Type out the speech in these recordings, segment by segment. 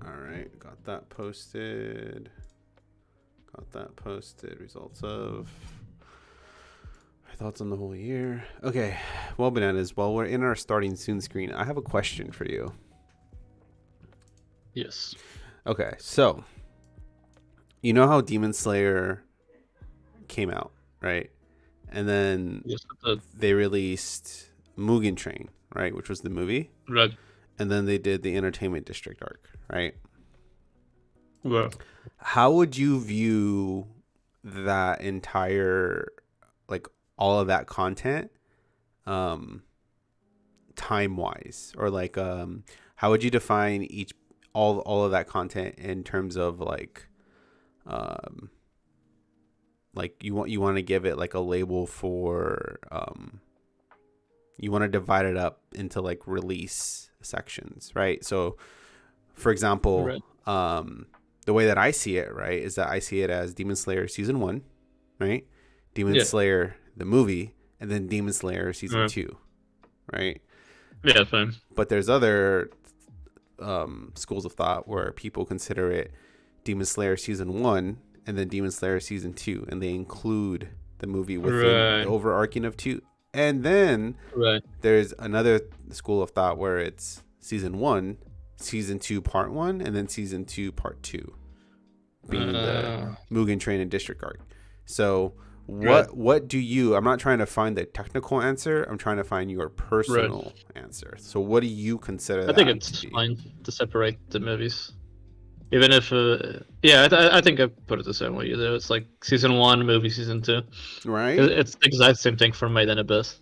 All right, got that posted. Results of thoughts on the whole year. Okay, well, Bananas, while we're in our starting soon screen, I have a question for you. Yes. Okay, so you know how Demon Slayer came out, right? And then Yes. they released Mugen Train, right, which was the movie. Right. And then they did the Entertainment District arc, right? Well, How would you view that entire, like, all of that content, time wise, or like, how would you define all of that content in terms of um, like you want to give it like a label for, you want to divide it up into like release sections, right? So, for example, right. the way that I see it, right, is that I see it as Demon Slayer season 1, right? Demon Yeah. Slayer the movie, and then Demon Slayer season Right. 2, right? Yeah, fine. But there's other schools of thought where people consider it Demon Slayer season 1 and then Demon Slayer season 2, and they include the movie within the Right. overarching of 2. And then Right. there's another school of thought where it's season 1, season 2 part 1, and then season 2 part 2, being the Mugen Train and District arc. So Right. what do you, I'm not trying to find the technical answer, I'm trying to find your Right. personal answer. So what do you consider I think that to it's be? fine to separate the movies. Even if, yeah, I think I put it the same way you do. It's like season 1, movie season 2. Right? It's the exact same thing for Made in Abyss.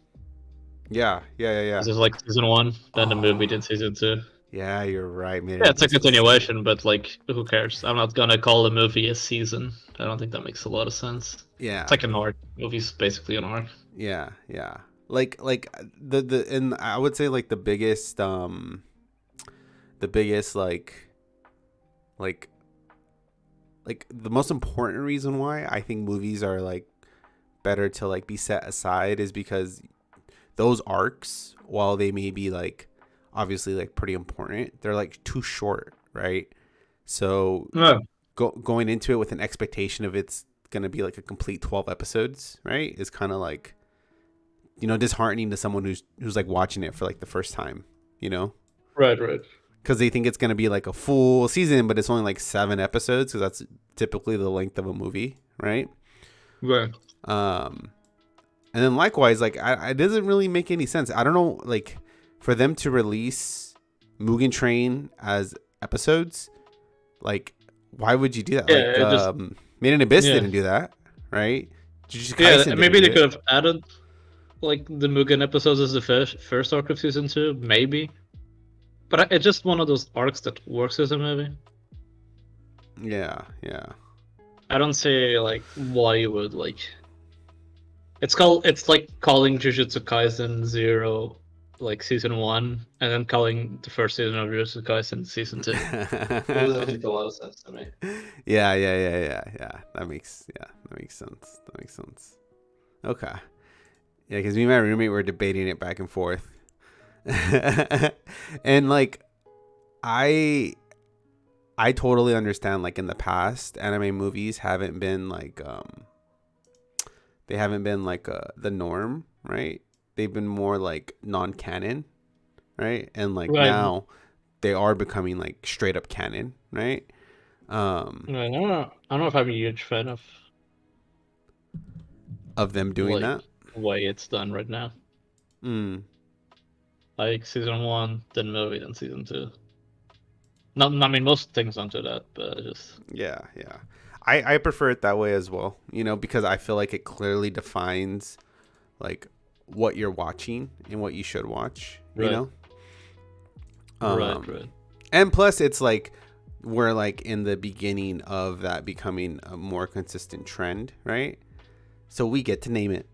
Yeah. It's just like season 1, then the movie, Oh, then season 2. yeah, you're right. Made in Yeah, it's a Abyss was season. continuation, but like, who cares? I'm not gonna call the movie a season. I don't think that makes a lot of sense. It's Yeah. like an arc. Movie's basically an arc. Yeah. Yeah. Like the and I would say like the biggest like like the most important reason why I think movies are like better to like be set aside is because those arcs, while they may be like obviously like pretty important, they're like too short, right? So No. going into it with an expectation of it's gonna be like a complete 12 episodes, right, is kind of like, disheartening to someone who's like watching it for like the first time, you know, Right, right. because they think it's gonna be like a full season, but it's only like 7 episodes because that's typically the length of a movie, right? Right. Um, and then likewise, like it doesn't really make any sense. I don't know, like for them to release Mugen Train as episodes, like why would you do that? Yeah, Like it just Made in Abyss yeah. didn't do that, right? Jujutsu Yeah, Kaisen didn't maybe do they it, could have added like the Mugen episodes as the first arc of season 2, maybe. But it's just one of those arcs that works as a movie. yeah. I don't see like why you would like. It's like calling Jujutsu Kaisen Zero like season 1, and then calling the first season of Jujutsu Kaisen season 2. It doesn't make a lot of sense to me. Yeah. That makes sense. Okay. Yeah, because me and my roommate were debating it back and forth. And like I I totally understand, like in the past anime movies haven't been like they haven't been like the norm, right? They've been more like non-canon, right? And like Right. now they are becoming like straight up canon, right? Right. I don't know if I'm a huge fan Of them doing like that. the way it's done right now. Mm. Like season 1, then movie, then season 2. Not, I mean, most things don't do that, but just Yeah. I prefer it that way as well, because I feel like it clearly defines like what you're watching and what you should watch, right, Um, right. and plus it's like we're like in the beginning of that becoming a more consistent trend, right? So we get to name it.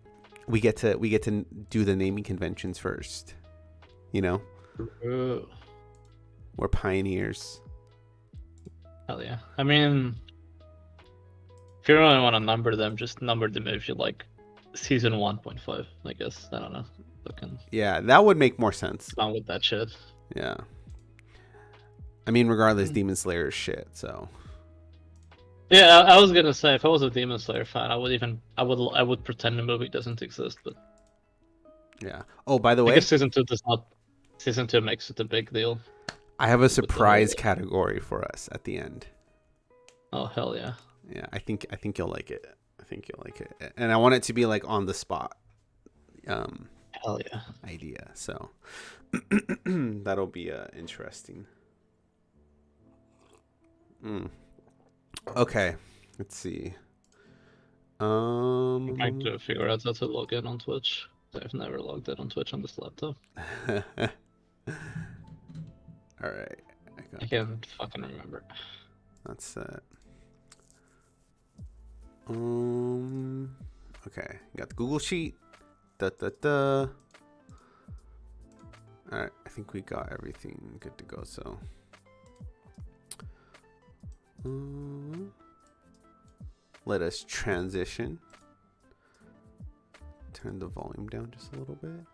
We get to do the naming conventions first. True. We're pioneers. Hell yeah. I mean, if you really want to number them, just number them if you like season 1.5, I guess. I don't know. Fucking Yeah, that would make more sense. down with that shit. Yeah. I mean, regardless, Demon Slayer is shit. So Yeah, I was gonna say if I was a Demon Slayer fan, I would pretend the movie doesn't exist, but yeah. Oh, by the I guess way, season two does not. Season two makes it a big deal I have a with the whole. surprise category for us at the end. Oh hell yeah! Yeah, I think you'll like it. I think you'll like it, and I want it to be like on the spot. Hell yeah! Idea. So that'll be interesting. Okay, let's see. I'm trying to figure out how to log in on Twitch. I've never logged in on Twitch on this laptop. All right. I can't fucking remember. That's it. Okay. You got the Google Sheet. All right. I think we got everything good to go. So. Let us transition. Turn the volume down just a little bit.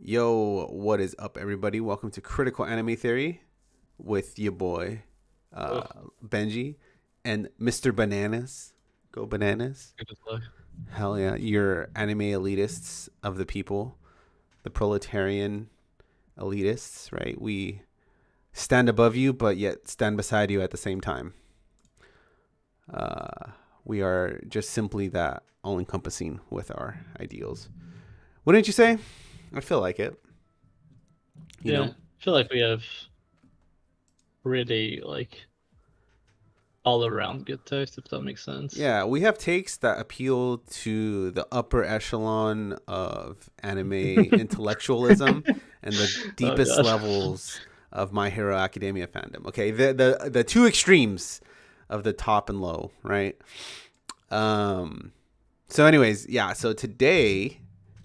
Yo, what is up, everybody? Welcome to Critical Anime Theory with your boy Benji and Mr. Bananas. Go Bananas. Hell yeah. You're anime elitists of the people, the proletarian elitists, right? We stand above you, but yet stand beside you at the same time. We are just simply that, all-encompassing with our ideals. Wouldn't you say? I feel like it. You know? I feel like we have really all around good taste, if that makes sense. Yeah, we have takes that appeal to the upper echelon of anime intellectualism and the deepest levels of My Hero Academia fandom. Okay, the two extremes of the top and low, right? So anyways, yeah, so today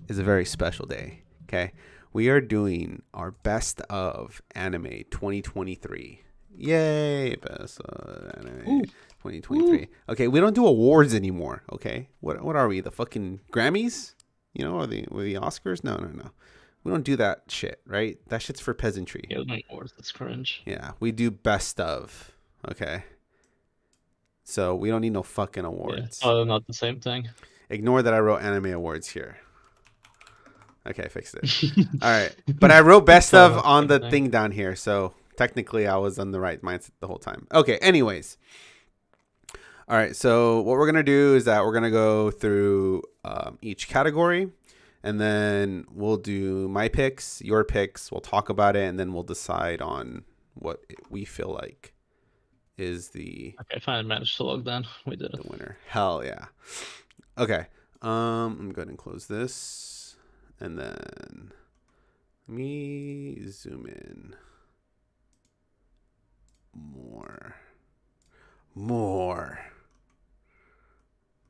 is a very special day. Okay, we are doing our best of anime 2023. Yay, best of anime 2023. Okay, we don't do awards anymore. Okay, what are we? The fucking Grammys? You know, or the Oscars? No. We don't do that shit, right? That shit's for peasantry. Yeah, no awards. That's cringe. Yeah, we do best of. Okay. So we don't need no fucking awards. Yeah. Oh, not the same thing. Ignore that I wrote anime awards here. Okay, I fixed it. All right. But I wrote best of on the thing down here. So technically I was on the right mindset the whole time. Okay, anyways. All right. So what we're going to do is that we're going to go through each category. And then we'll do my picks, your picks. We'll talk about it. And then we'll decide on what we feel like is the... Okay, fine. I managed to log down. We did it. The winner. Hell yeah. Okay. I'm going to close this. And then let me zoom in more.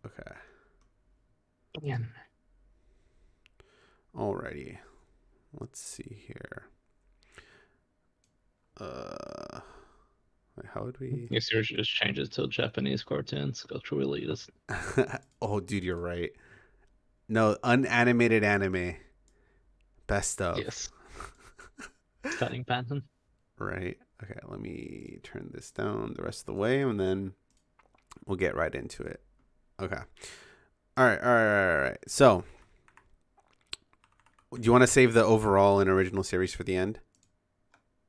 Okay. Yeah. Alrighty. Let's see here. How would we? I guess yours just changes to Japanese cartoons. Go through elitist. Oh, dude, you're right. No, unanimated anime. Best of. Yes. Cutting pattern. Right. Okay, let me turn this down the rest of the way, and then we'll get right into it. Okay. All right. So, do you want to save the overall and original series for the end?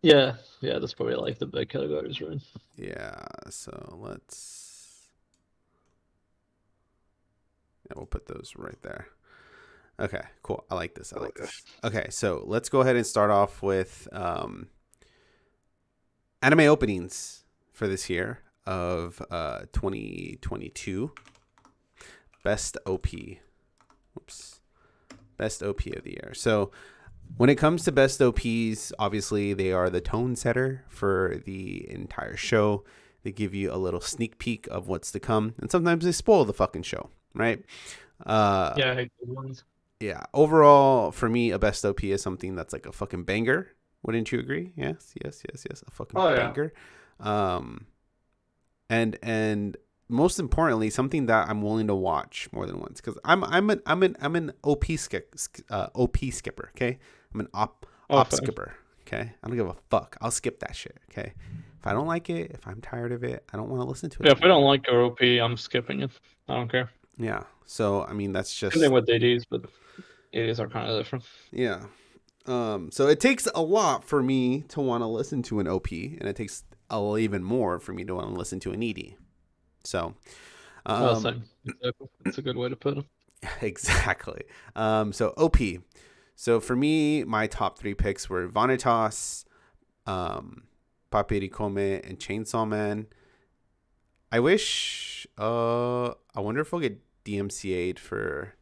Yeah, that's probably the big categories, right? Yeah, so we'll put those right there. Okay, cool. I like this. Okay, so let's go ahead and start off with anime openings for this year of 2022. Best OP. Best OP of the year. So when it comes to best OPs, obviously they are the tone setter for the entire show. They give you a little sneak peek of what's to come, and sometimes they spoil the fucking show, right? I hate those ones. Yeah. Overall, for me, a best OP is something that's like a fucking banger. Wouldn't you agree? Yes. A fucking banger. And most importantly, something that I'm willing to watch more than once, because I'm an OP skipper. Okay, I'm an op skipper. Okay, I don't give a fuck. I'll skip that shit. Okay, if I don't like it, if I'm tired of it, I don't want to listen to it Yeah, if I don't anymore. like your OP, I'm skipping it. I don't care. Yeah. So I mean, that's Same thing just with ADs, but ADs are kind of different. yeah. So it takes a lot for me to want to listen to an OP, and it takes even more for me to want to listen to an ED. So, Same. Exactly. That's a good way to put it. exactly. So OP. So for me, my top 3 picks were Vanitas, Papiri Koumei, and Chainsawman. I wish. I wonder if we'll get DMCA'd for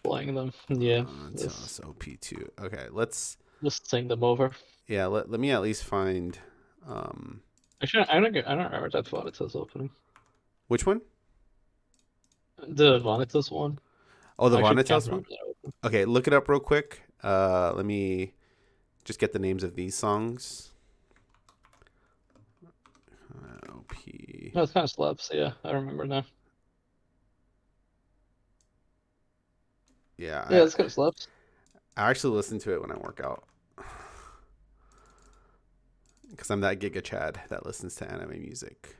Playing them. Yeah. Vanitas OP2. Okay, let's. Just sing them over. Yeah, let me at least find. Actually, I don't remember that Vanitas opening. Which one? The Vanitas one. Oh, the I actually can't Vanitas one? remember that opening. Okay, look it up real quick. Let me just get the names of these songs. OP. No, it's kind of slaps. Yeah, I remember now. Yeah, Yeah, it's kind of slaps. I actually listen to it when I work out. Because I'm that Giga Chad that listens to anime music.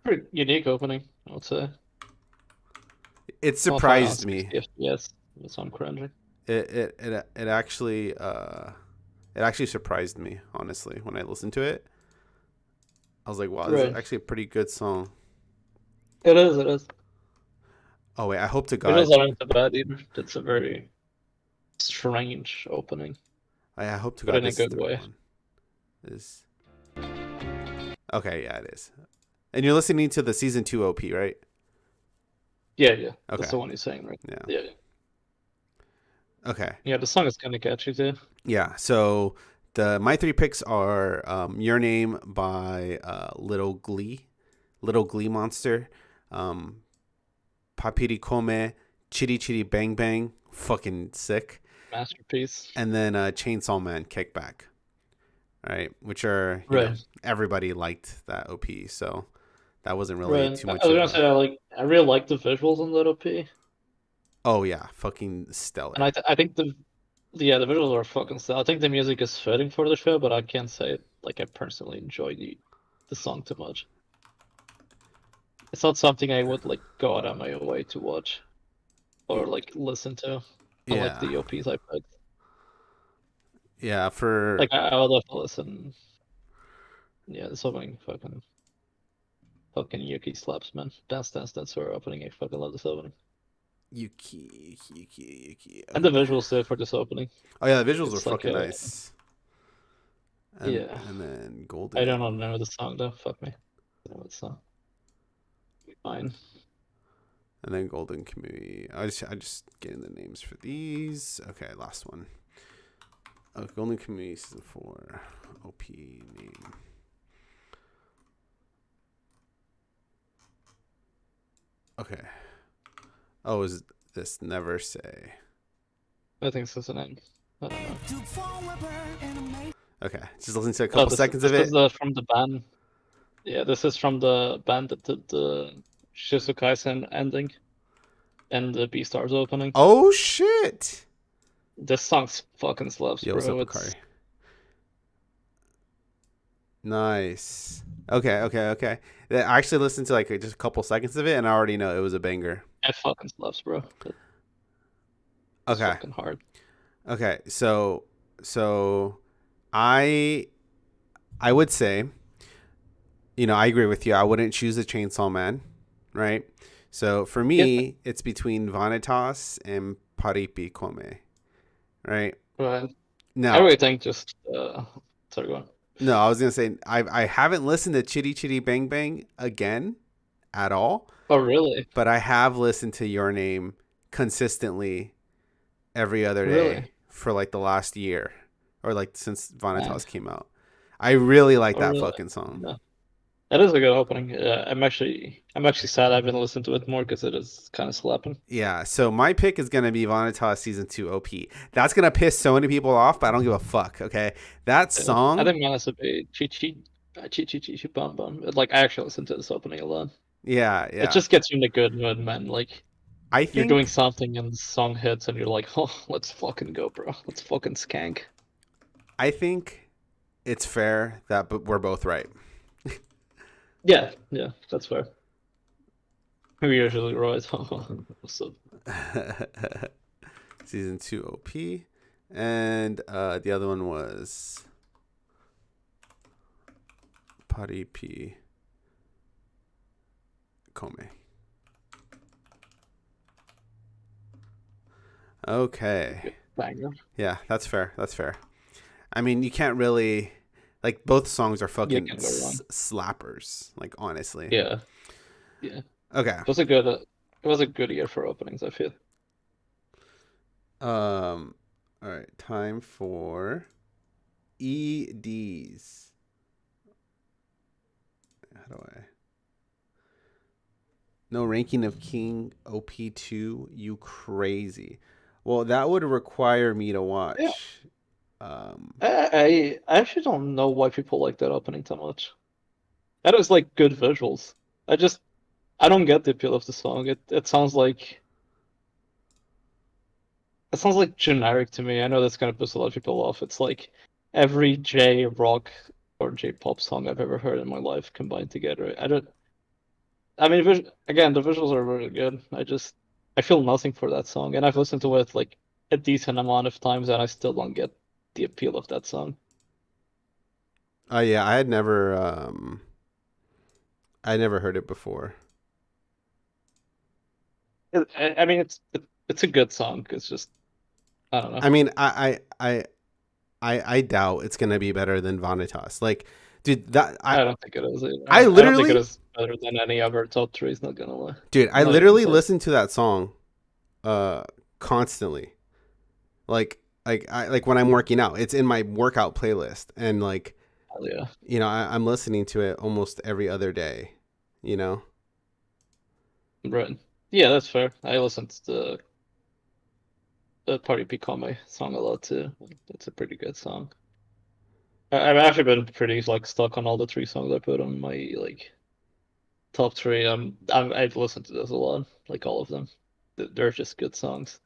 Pretty unique opening, I would say. It surprised Also, me. yes, with some cringing. It actually surprised me, honestly, when I listened to it. I was like, wow, this is actually a pretty good song. It is, it is. Oh wait, I hope to God. Visuals aren't that bad either. It's a very strange opening, I hope to but God in a this is good the right way. one. Is okay, yeah, it is. And you're listening to the season 2 OP, right? Yeah, yeah. Okay. That's the one you're saying, right? Yeah. Yeah, yeah. Okay. Yeah, the song is kind of catchy too. Yeah. So my 3 picks are Your Name by Little Glee Monster, Papiri Koumei, Chitty Chitty Bang Bang, fucking sick, Masterpiece. and then Chainsaw Man Kickback. Right, which are Right. everybody liked that OP, so that wasn't really Right. too I much was of gonna a. say I really like the visuals on Little P, Oh yeah, fucking and stellar. I think the visuals are fucking still. I think the music is fitting for the show, but I can't say like I personally enjoy the song too much. It's not something I would like go out of my way to watch or like listen to. Unlike Yeah, the OPs I picked. yeah. For Like I would love to listen. Yeah, there's something fucking Yuki slaps, man. That's her opening. I fucking love this opening. Yuki. And the Okay. visuals too for this opening. Oh yeah, the visuals are It's like fucking a nice. yeah. And then I don't know Golden. the name of the song though. Fuck me. I don't know what song. Fine. And then Golden Community. I just getting the names for these. Okay, last one. Golden Community season 4. OP name. Okay. Oh, is this Never Say? I think this is an end. I don't know. Okay, just listen to a couple seconds of this it. is from the band. Yeah, this is from the band that did the Shizukaisen ending and the Beastars opening. Oh shit! This song's fucking slaps, Yo, what's up, bro. Akari? Nice. Okay. I actually listened to like just a couple seconds of it, and I already know it was a banger. It fucking slaps, bro. It's Okay. fucking hard. Okay. So I would say, I agree with you. I wouldn't choose the Chainsaw Man, right? So for Yeah, me, it's between Vanitas and Paripi Koumei, right? right. I Now, really think just sorry, go on. no, I was gonna say I haven't listened to Chitty Chitty Bang Bang again at all, Oh really? but I have listened to Your Name consistently every other Really? day for like the last year or like since Man. Vanitas came out. I really like Oh that really? fucking song. No. That is a good opening. I'm actually sad I haven't listened to it more because it is kind of slapping. Yeah, so my pick is gonna be Vanitas season 2 OP. That's gonna piss so many people off, but I don't give a fuck. Okay, that Yeah. I song. think mine has to be Chi Bum Bum. Like I actually listened to this opening a lot. Yeah, It yeah. just gets you in a good mood, man. Like I you're doing think something and the song hits and you're like, oh, let's fucking go, bro. Let's fucking skank. I think it's fair that we're both right. Yeah, yeah, that's fair. We usually right. So Season 2 OP. And the other one was Paripi Koumei. Okay. banger. Yeah, that's fair. That's fair. I mean, you can't really like both songs are Yeah, fucking can go wrong. slappers. Like honestly. Yeah, yeah. Okay. It was a good year for openings, I feel. All right. Time for EDs. How do I? No ranking of King OP2. You crazy. Well, that would require me to Yeah. watch. Um, I actually don't know why people like that opening so much. That is like good visuals. I just I don't get the appeal of the song. It sounds like generic to me. I know that's gonna piss a lot of people off. It's like every J rock or J pop song I've ever heard in my life combined together. I don't. I mean, again, the visuals are really good. I feel nothing for that song, and I've listened to it like a decent amount of times, and I still don't get the appeal of that song. yeah, I never heard it before. I mean, it's a good song. It's just I don't know. I mean, I doubt it's gonna be better than Vanitas. Like, dude, I don't think it is I either. I don't think it literally, is better than any other top three. Is not gonna lie. dude, I Not even literally close. listen to that song, constantly. Like when I'm working out, it's in my workout playlist, and like, Hell yeah. I'm listening to it almost every other day. You know. Right. Yeah, that's fair. I listened to the Paripi Koumei song a lot too. It's a pretty good song. I've actually been pretty like stuck on all the three songs I put on my like top three. I've listened to this a lot, like all of them. They're just good songs.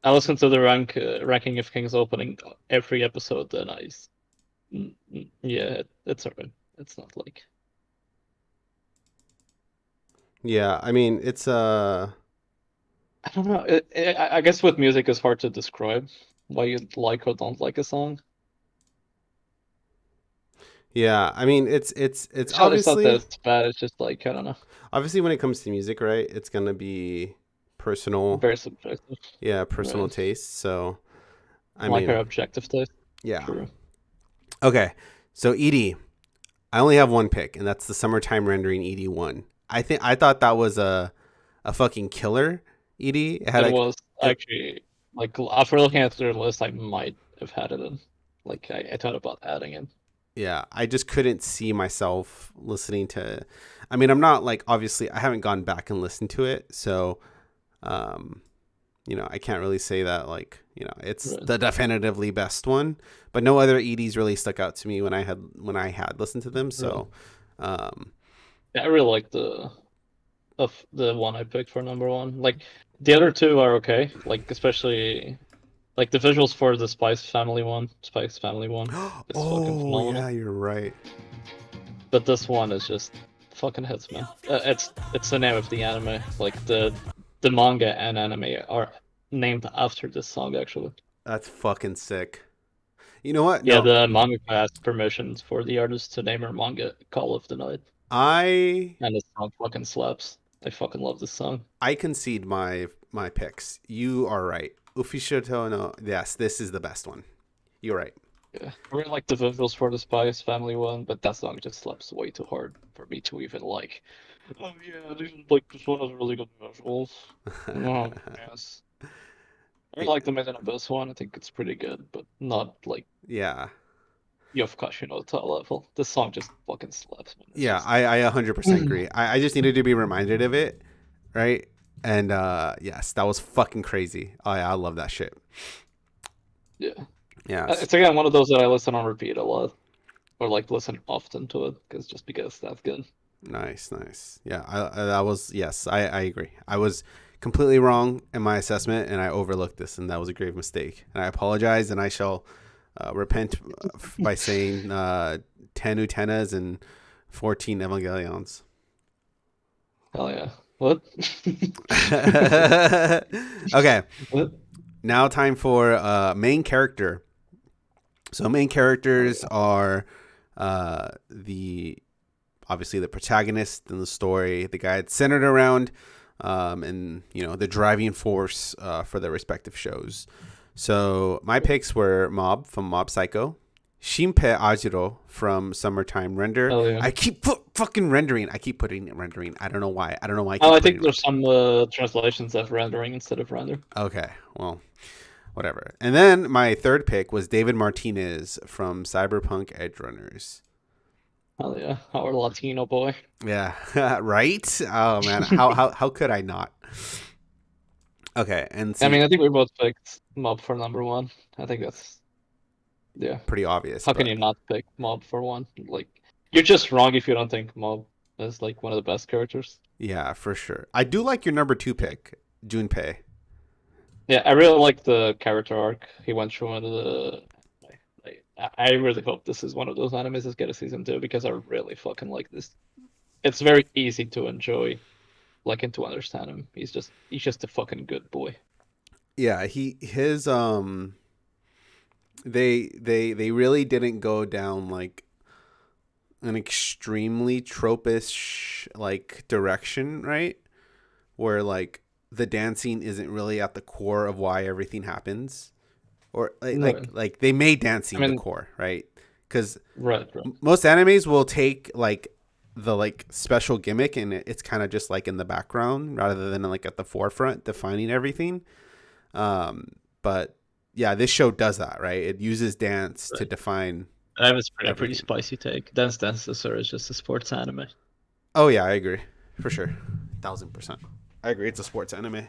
I listened to the ranking of Kings opening every episode, and yeah, it's alright. It's not like Yeah, I mean, it's I don't know. I guess with music, it's hard to describe why you like or don't like a song. yeah, I mean, it's It's not that obviously it's bad. It's just like I don't know, obviously when it comes to music, right? It's gonna be personal, very subjective, yeah, personal right? taste. So, I Like our mean, objective taste. yeah. True. Okay, so ED, I only have one pick, and that's the summertime rendering ED1. I thought that was a fucking killer ED. It had It like was it, actually like after looking at their list, I might have had it in. Like I thought about adding it. yeah, I just couldn't see myself listening to. I mean, I'm not like obviously I haven't gone back and listened to it, so um, I can't really say that like it's Right. the definitively best one. But no other EDs really stuck out to me when I had listened to them. Right. So, um, Yeah, I really like the one I picked for number one. Like the other two are okay. Like especially like the visuals for the Spice Family one is fucking oh phenomenal. yeah, you're right. But this one is just fucking hits, man. It's the name of the anime. Like the manga and anime are named after this song actually. That's fucking sick. You know what? Yeah, No, the manga has permissions for the artist to name her manga Call of the Night, I and this song fucking slaps. I fucking love this song. I concede my picks. You are right. Ufishoto no. Yes, this is the best one. You're right. Yeah, I really like the visuals for the Spice Family one, but that song just slaps way too hard for me to even like. Oh yeah, this one has really good visuals. Oh yes, I like the Made in Abyss one. I think it's pretty good, but not like Yeah. Yofukashi no Ta level. This song just fucking slaps, man. It's Yeah, just I 100% agree. I just needed to be reminded of it, right? And yes, that was fucking crazy. Oh yeah, I love that shit. yeah. Yes. It's again one of those that I listen on repeat a lot, or like listen often to it, because that's good. Nice, nice. Yeah, that was yes, I agree. I was completely wrong in my assessment, and I overlooked this, and that was a grave mistake. And I apologize, and I shall repent by saying 10 Utenas and 14 Evangelions. Hell yeah. What? Okay, What? now time for main character. So main characters are the obviously the protagonist in the story, the guy it's centered around, and the driving force for their respective shows. So my picks were Mob from Mob Psycho, Shinpei Ajiro from Summertime Render. Hell yeah. I keep fucking rendering. I keep putting rendering. I don't know why. I don't know why. I think there's some translations of rendering instead of render. Okay, well, whatever. And then my third pick was David Martinez from Cyberpunk Edgerunners. Hell yeah, our Latino boy. Yeah, right. Oh man, how could I not? Okay, and see, I mean, I think we both picked Mob for number one. I think that's pretty obvious. How can you not pick Mob for one? Like, you're just wrong if you don't think Mob is like one of the best characters. Yeah, for sure. I do like your number 2 pick, Junpei. Yeah, I really like the character arc he went through into the. I really hope this is one of those animes that get a season 2 because I really fucking like this. It's very easy to enjoy, like, and to understand him. He's just a fucking good boy. Yeah, they really didn't go down like an extremely tropish like direction, right? Where like the dancing isn't really at the core of why everything happens, or like they made dancing the core, right? Because right. most animes will take like the like special gimmick and it's kind of just like in the background rather than like at the forefront defining everything. But yeah, this show does that, right? It uses dance to define. I have a pretty spicy take. Dance Dancer is just a sports anime. Oh yeah, I agree for sure, 1000%. I agree. It's a sports anime.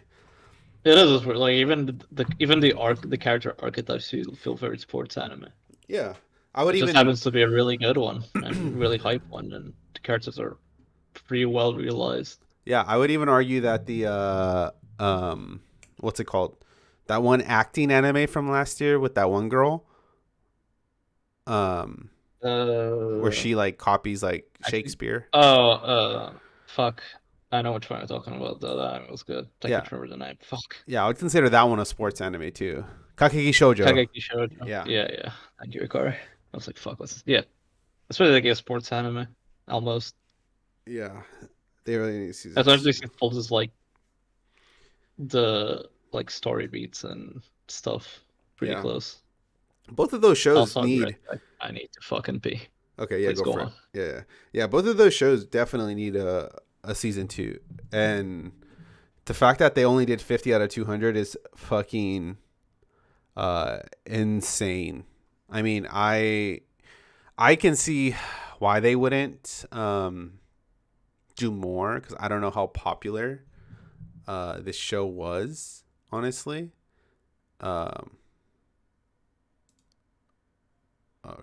It is like even the character archetypes feel very sports anime. Yeah, I would it even. Just happens to be a really good one and really hype one, and the characters are pretty well realized. Yeah, I would even argue that the what's it called? That one acting anime from last year with that one girl. Where she like copies like Shakespeare. Fuck. I know which one I'm talking about. That was good. I can't remember the name. Fuck. Yeah, I would consider that one a sports anime too. Kakeki Shoujo. Kakeki Shoujo. Yeah. Thank you, Ikari. I was like, fuck, what's this? Yeah. It's really like a sports anime. Almost. Yeah. They really need to see this. Especially since it follows like the like story beats and stuff pretty close. Both of those shows need. I need to fucking pee. Okay, yeah, go for it. Yeah. Both of those shows definitely need a season 2, and the fact that they only did 50 out of 200 is fucking insane. I mean, I can see why they wouldn't do more because I don't know how popular this show was, honestly. Okay,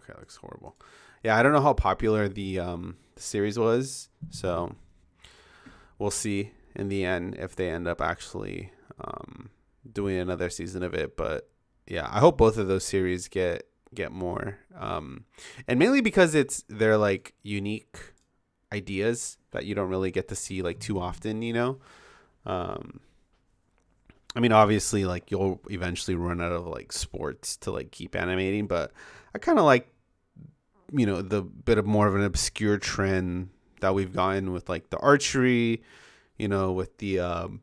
that looks horrible. Yeah, I don't know how popular the series was, so we'll see in the end if they end up actually doing another season of it. But yeah, I hope both of those series get more, and mainly because they're like unique ideas that you don't really get to see like too often, I mean, obviously, like you'll eventually run out of like sports to like keep animating, but I kind of like, the bit of more of an obscure trend that we've gotten with like the archery, with the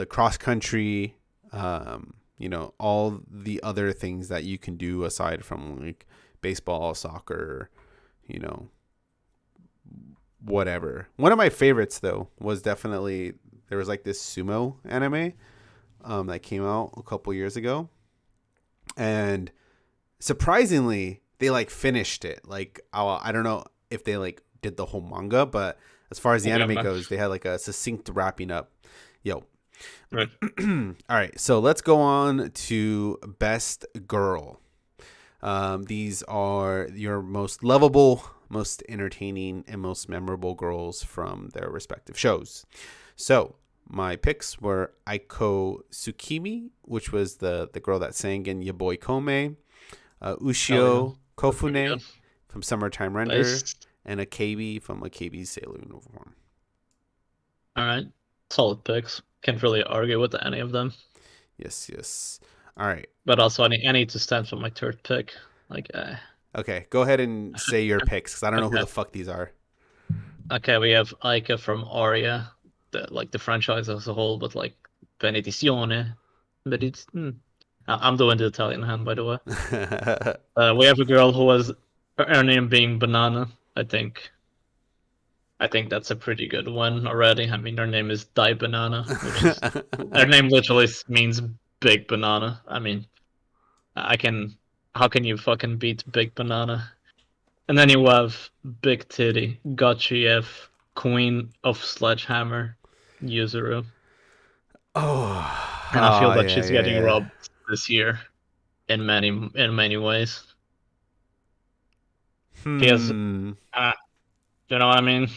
cross country, all the other things that you can do aside from like baseball, soccer, whatever. One of my favorites though was definitely there was like this sumo anime that came out a couple years ago, and surprisingly they like finished it. Like I don't know if they like did the whole manga, but as far as the anime goes, they had like a succinct wrapping up. Right. All right, so let's go on to Best Girl. These are your most lovable, most entertaining, and most memorable girls from their respective shows. So my picks were Aiko Tsukimi, which was the girl that sang in Your Boy Koumei, Oh yeah, Ushio that's pretty good. Kofune from Summertime Render, Nice. and Akebi from Akebi's Sailor Uniform. All right, solid picks. Can't really argue with any of them. Yes, yes. All right. But also, I need to stand for my third pick. Like, Okay, go ahead and say your picks because I don't know who okay, the fuck these are. okay, we have Aika from Aria, the franchise as a whole, but like Benedizione. But it's I'm doing the Italian hand, by the way. We have a girl who was her name being Banana. I think that's a pretty good one already. I mean, her name is Dai Banana, which is her name literally means big banana. I mean, I can. How can you fucking beat Big Banana? And then you have Big Titty, Gotchiev, Queen of Sledgehammer, Yuzuru. Oh, And I feel that yeah, she's yeah, getting yeah. robbed this year in many ways. Because Hmm. you know what I mean?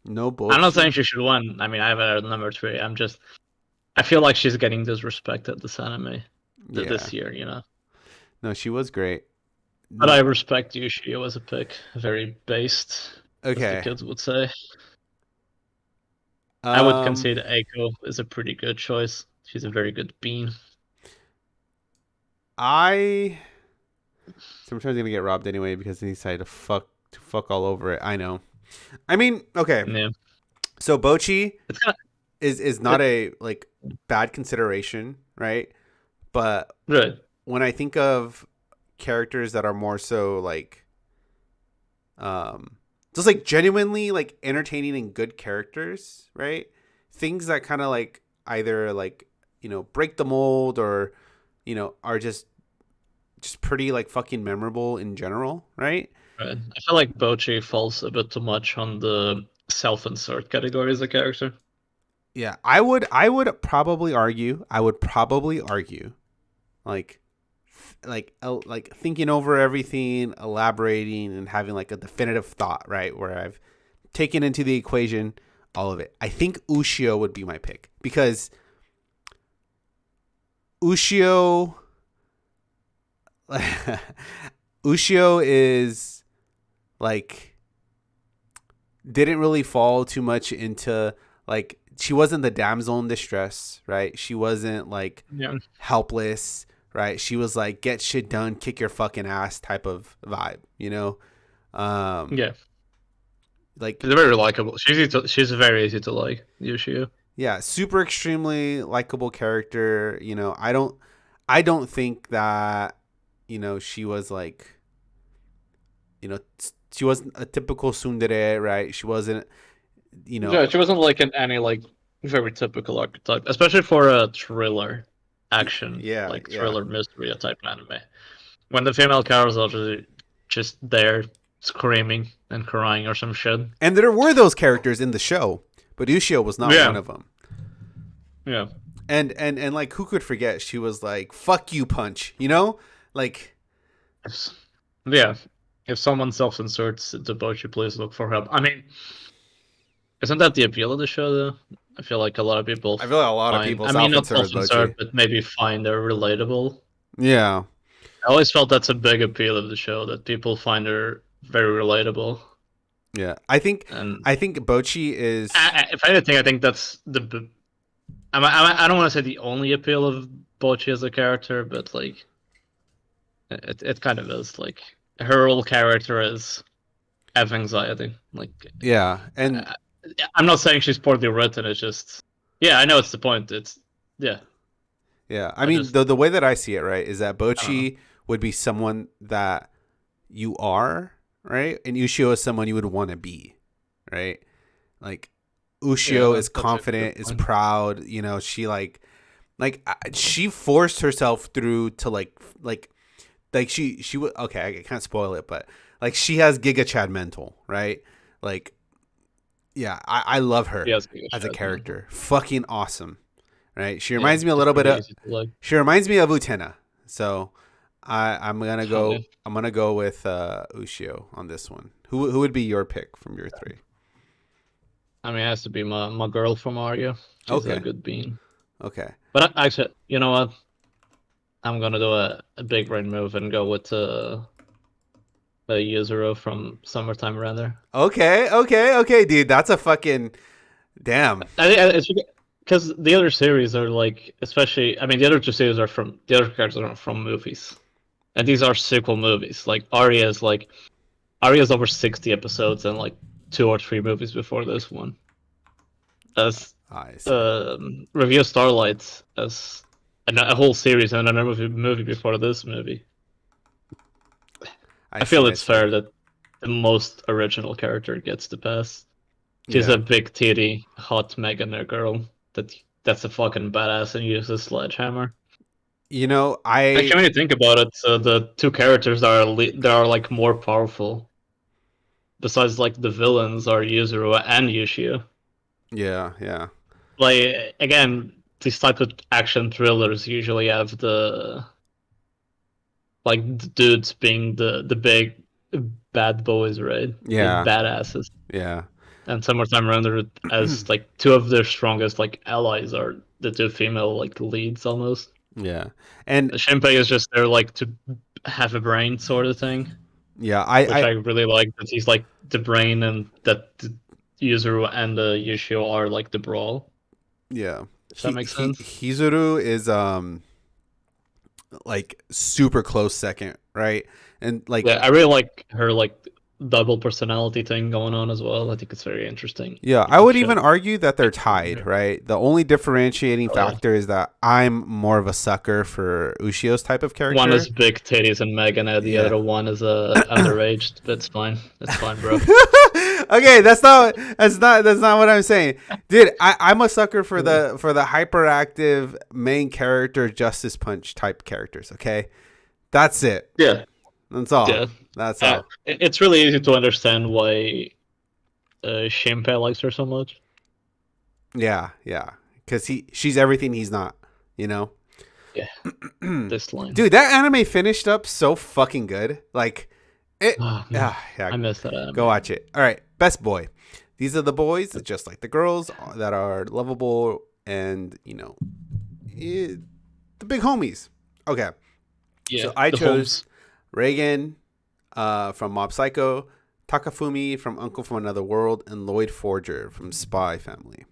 No I'm not saying Bochi. she should win. I mean, I have her at number three. I feel like she's getting disrespected this anime Yeah. this year, you know. No, she was great. But I No. respect Ushio as a pick. Very based, as the Okay. kids would say. I would Um, concede Eiko is a pretty good choice. She's a very good bean. I sometimes gonna get robbed anyway because he decided to fuck all over it. I know. I mean, okay. Yeah, So Bochi it's kind is of not a like bad consideration, right? But right. when I think of characters that are more so like um just like genuinely like entertaining and good characters, right? Things that kind of like either like, break the mold or are just pretty like fucking memorable in general, right? Right. I feel like Bochi falls a bit too much on the self-insert category as a character. Yeah, I would probably argue like like thinking over everything, elaborating and having like a definitive thought, right? Where I've taken into the equation all of it. I think Ushio would be my pick because Ushio Ushio is like didn't really fall too much into like she wasn't the damsel in distress, right? She wasn't like Yeah. helpless, right? She was like get shit done, kick your fucking ass type of vibe, you know? Um Yeah. like She's very likable. She's very easy to like, Yoshio. yeah, super extremely likable character, I don't think that she was like she wasn't a typical tsundere, right? She wasn't, you know, Yeah, she wasn't like in any like very typical archetype, especially for a thriller action, yeah, like yeah. thriller mystery type anime. When the female characters are just there screaming and crying or some shit. And there were those characters in the show, but Ushio was not one Yeah, of them. yeah. And like who could forget? She was like, "Fuck you, punch," you know, like If, yeah. If someone self-inserts into Bochi, please look for help. I mean, isn't that the appeal of the show, though? I feel like a lot of people I feel like a lot of find, people I mean, not self-insert with self-insert, Bochi. but maybe find her relatable. Yeah, I always felt that's a big appeal of the show, that people find her very relatable. yeah. I think And I think Bochi is if anything, I think that's I don't want to say the only appeal of Bochi as a character, but like it kind of is. Like her whole character is have anxiety. Like yeah, and uh, I'm not saying she's poorly written. It's just yeah, I know it's the point. It's yeah, yeah. I I mean, just the way that I see it, right, is that I don't know. Bochi would be someone that you are, right, and Ushio is someone you would want to be, right? Like Yeah, Ushio is that's a good confident, is point. proud. She she forced herself through to like she would okay. I can't spoil it, but like she has Giga Chad mental, right? Like yeah, I love her Yes, yeah, as a Shad mental. character. Fucking awesome, right? She Yeah, reminds me a she's little bit pretty of easy to like. she reminds me of Utena. So I'm gonna Oh, yeah. go with Ushio on this one. Who would be your pick from your three? I mean, it has to be my girl from Mario. She's a Okay. good bean. Okay. But actually, you know what? I'm gonna do a big brain move and go with Yuzuru from Summertime Render. Okay. Okay. Okay, dude. That's a fucking damn. It's because the other series are like, especially, I mean, the other two series are from the other characters are from movies, and these are sequel movies. Arya's over 60 episodes and like 2 or 3 movies before this one. As I see. Review Starlight as a whole series and another movie before this movie. I I feel see. I it's see. fair that the most original character gets the pass. She's a Yeah. big titty, hot Meganer girl that's a fucking badass and uses a sledgehammer. You know, I Actually, when you think about it, the two characters that are like more powerful, besides like the villains, are Yuzuru and Ushio. yeah, yeah. Like again, these type of action thrillers usually have the dudes being the big bad boys, right? Big Yeah. badasses. Yeah. And Summertime Render as like two of their strongest like allies are the two female like leads almost. Yeah. And Shinpei is just there like to have a brain sort of thing, yeah, which I really like that he's like the brain and that the Yuzuru and the Yushio are like the brawl. yeah. If that makes sense. Hizuru is like super close second, right? And like Yeah, I really like her like double personality thing going on as well. I think it's very interesting. yeah, You I can would show even argue that they're explore tied, her. right? The only differentiating Oh yeah. factor is that I'm more of a sucker for Ushio's type of One is character. big titties and Megan, and the Yeah. other one is underaged. But it's fine. It's fine, bro. Okay, that's not what I'm saying, dude. I'm a sucker for the hyperactive main character Justice Punch type characters. Okay, that's it. Yeah, That's all. yeah. That's all. It's really easy to understand why Shinpei likes her so much. Yeah, yeah. Because she's everything he's not. You know, Yeah, this line. dude. That anime finished up so fucking good. Like it. Oh man, Yeah, yeah. I miss that Go anime. watch it. All right, best boy. These are the boys, just like the girls, that are lovable and the big homies. Okay, so Yeah, I the chose homes. Reigen from Mob Psycho, Takafumi from Uncle from Another World, and Lloyd Forger from Spy Family.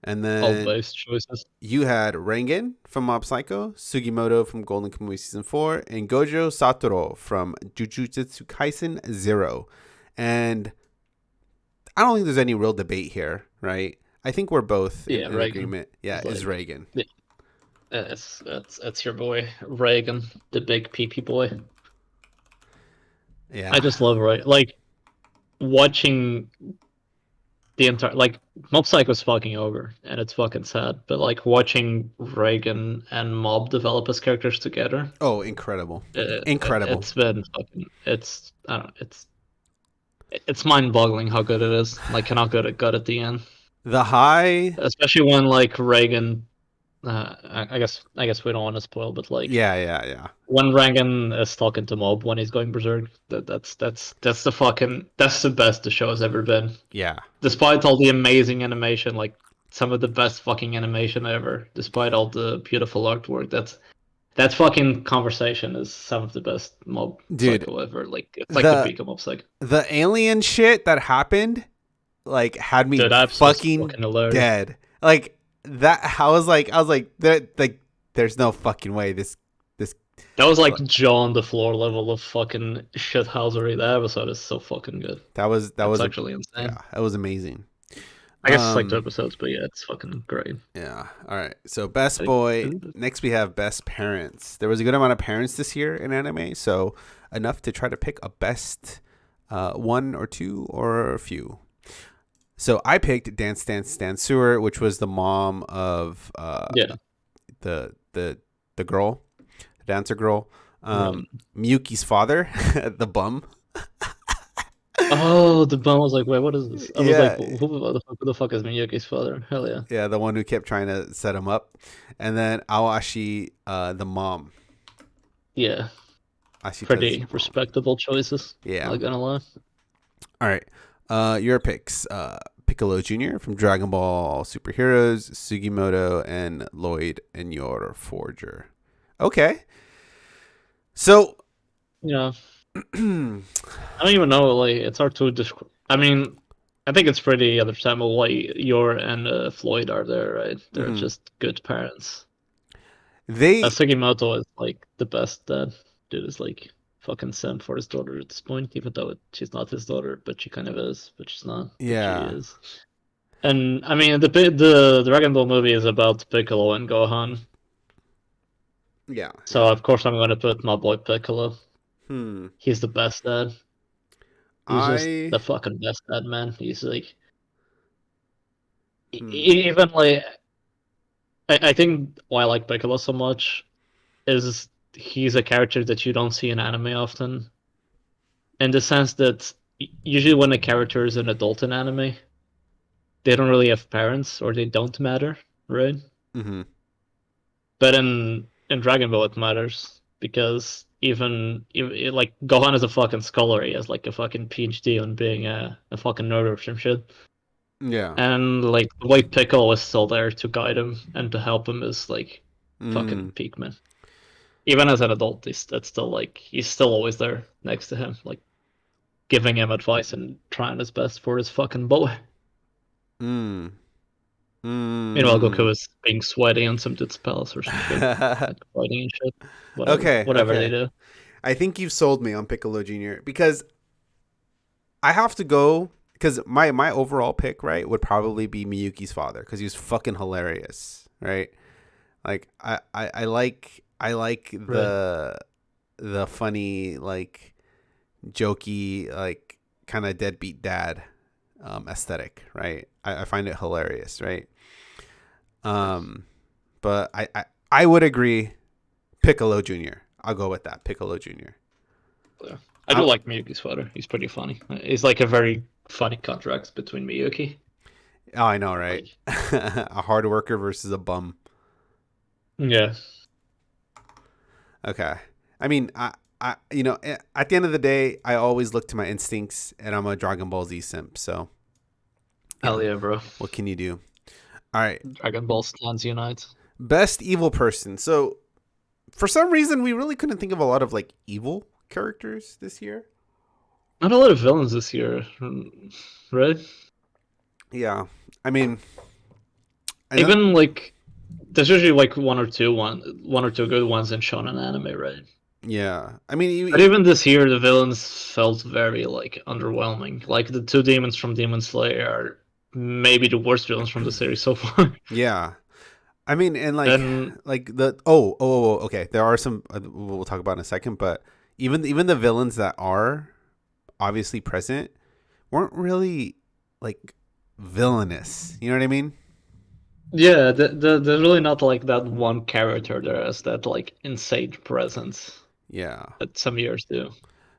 And All then based choices. you had Rengen from Mob Psycho, Sugimoto from Golden Kamuy Season 4, and Gojo Satoru from Jujutsu Kaisen Zero. And I don't think there's any real debate here, right? I think we're both Yeah, in Reagan. agreement. Yeah, It's is like Reagan. yeah, it's your boy Reagan, the big PP boy. I Yeah. just love like watching the entire like Mob Psycho's fucking over and it's fucking sad, but like watching Reagan and Mob develop as characters together, Oh, incredible. it, Incredible. it's been fucking it's I don't know, it's mind-boggling how good it is. Like how good it got at the end, The high. especially when like Reagan. I guess we don't want to spoil, but like Yeah, yeah, yeah. when Reagan is talking to Mob when he's going berserk, that's the best the show has ever been. Yeah. Despite all the amazing animation, like some of the best fucking animation ever, despite all the beautiful artwork, that fucking conversation is some of the best Mob Dude, Psycho ever. Like it's like the the peak of Mob Psycho. the alien shit that happened like had me Dude, that episode's fucking fucking hilarious. dead. Like that I was like there's no fucking way this That was like jaw on the floor level of fucking shithousery. That episode is so fucking good. that It's was a actually insane. yeah, that was amazing. I guess it's like 2 episodes, but yeah, it's fucking great. Yeah. All right. So best I boy. think- Next we have best parents. There was a good amount of parents this year in anime, so enough to try to pick a best one or two or a few. So I picked Dance Dance Dance Sewer, which was the mom of Yeah. the girl, the dancer girl. Right. Miyuki's father, the bum. Oh, the bum was like, wait, what is this? I was like, Yeah, who the fuck is Miyuki's father? Hell yeah. yeah, the one who kept trying to set him up, and then Awashi, the mom. Yeah. Ashita's Pretty mom. respectable choices. Yeah. Not gonna lie. All right. Your picks. Piccolo Jr. from Dragon Ball Superheroes, Sugimoto, and Lloyd and Yor Forger. Okay. So, Yeah. I don't even know. Like, it's hard to describe. I mean, I think it's pretty understandable why Yor and Floyd are there, right? They're mhm. just good parents. They, Sugimoto is like the best dad. Dude is like fucking simp for his daughter at this point, even though she's not his daughter, but she kind of is, but she's not, but she yeah, is. And I mean, the Dragon Ball movie is about Piccolo and Gohan, yeah, so yeah. of course I'm gonna put my boy Piccolo. Hmm. He's the best dad. He's just I, the fucking best dad, man. He's like hmm. even like I think why I like Piccolo so much is he's a character that you don't see in anime often, in the sense that usually when a character is an adult in anime, they don't really have parents or they don't matter, right? Mm-hmm. But in Dragon Ball it matters because even like Gohan is a fucking scholar. He has like a fucking PhD on being a fucking nerd or some shit. Yeah. And like the way Piccolo is still there to guide him and to help him is like fucking Mm. peak, man. Even as an adult, that's still like he's still always there next to him, like giving him advice and trying his best for his fucking boy. Mm. Meanwhile, Mm. Goku is being sweaty on some dude's palace or some shit, like fighting and shit. Okay. Whatever they Okay. do. I think you've sold me on Piccolo Jr. because I have to go because my overall pick, right, would probably be Miyuki's father because he was fucking hilarious, right? Like I like Right. the funny, like, jokey, like, kind of deadbeat dad aesthetic, right? I find it hilarious, right? Um, but I would agree, Piccolo Jr. I'll go with that, Piccolo Jr. Yeah. I do I, like Miyuki's father. He's pretty funny. It's like a very funny contrast between Miyuki. oh, I know, right? Like, A hard worker versus a bum. yeah. Okay. I mean, at the end of the day, I always look to my instincts, and I'm a Dragon Ball Z simp. So, Hell yeah, bro. what can you do? All right. Dragon Ball stands unite. Best evil person. So, for some reason, we really couldn't think of a lot of, like, evil characters this year. Not a lot of villains this year, right? Yeah. I mean, I don't. Even like there's usually like one or two good ones in shonen anime, right? Yeah. I mean, But even this year, the villains felt very like underwhelming. Like the two demons from Demon Slayer are maybe the worst villains from the series so far. yeah. I mean, and And like okay. There are some we'll talk about in a second, but even the villains that are obviously present weren't really, like, villainous. You know what I mean? yeah, there's really not like that one character there has that like insane presence Yeah. that some years do.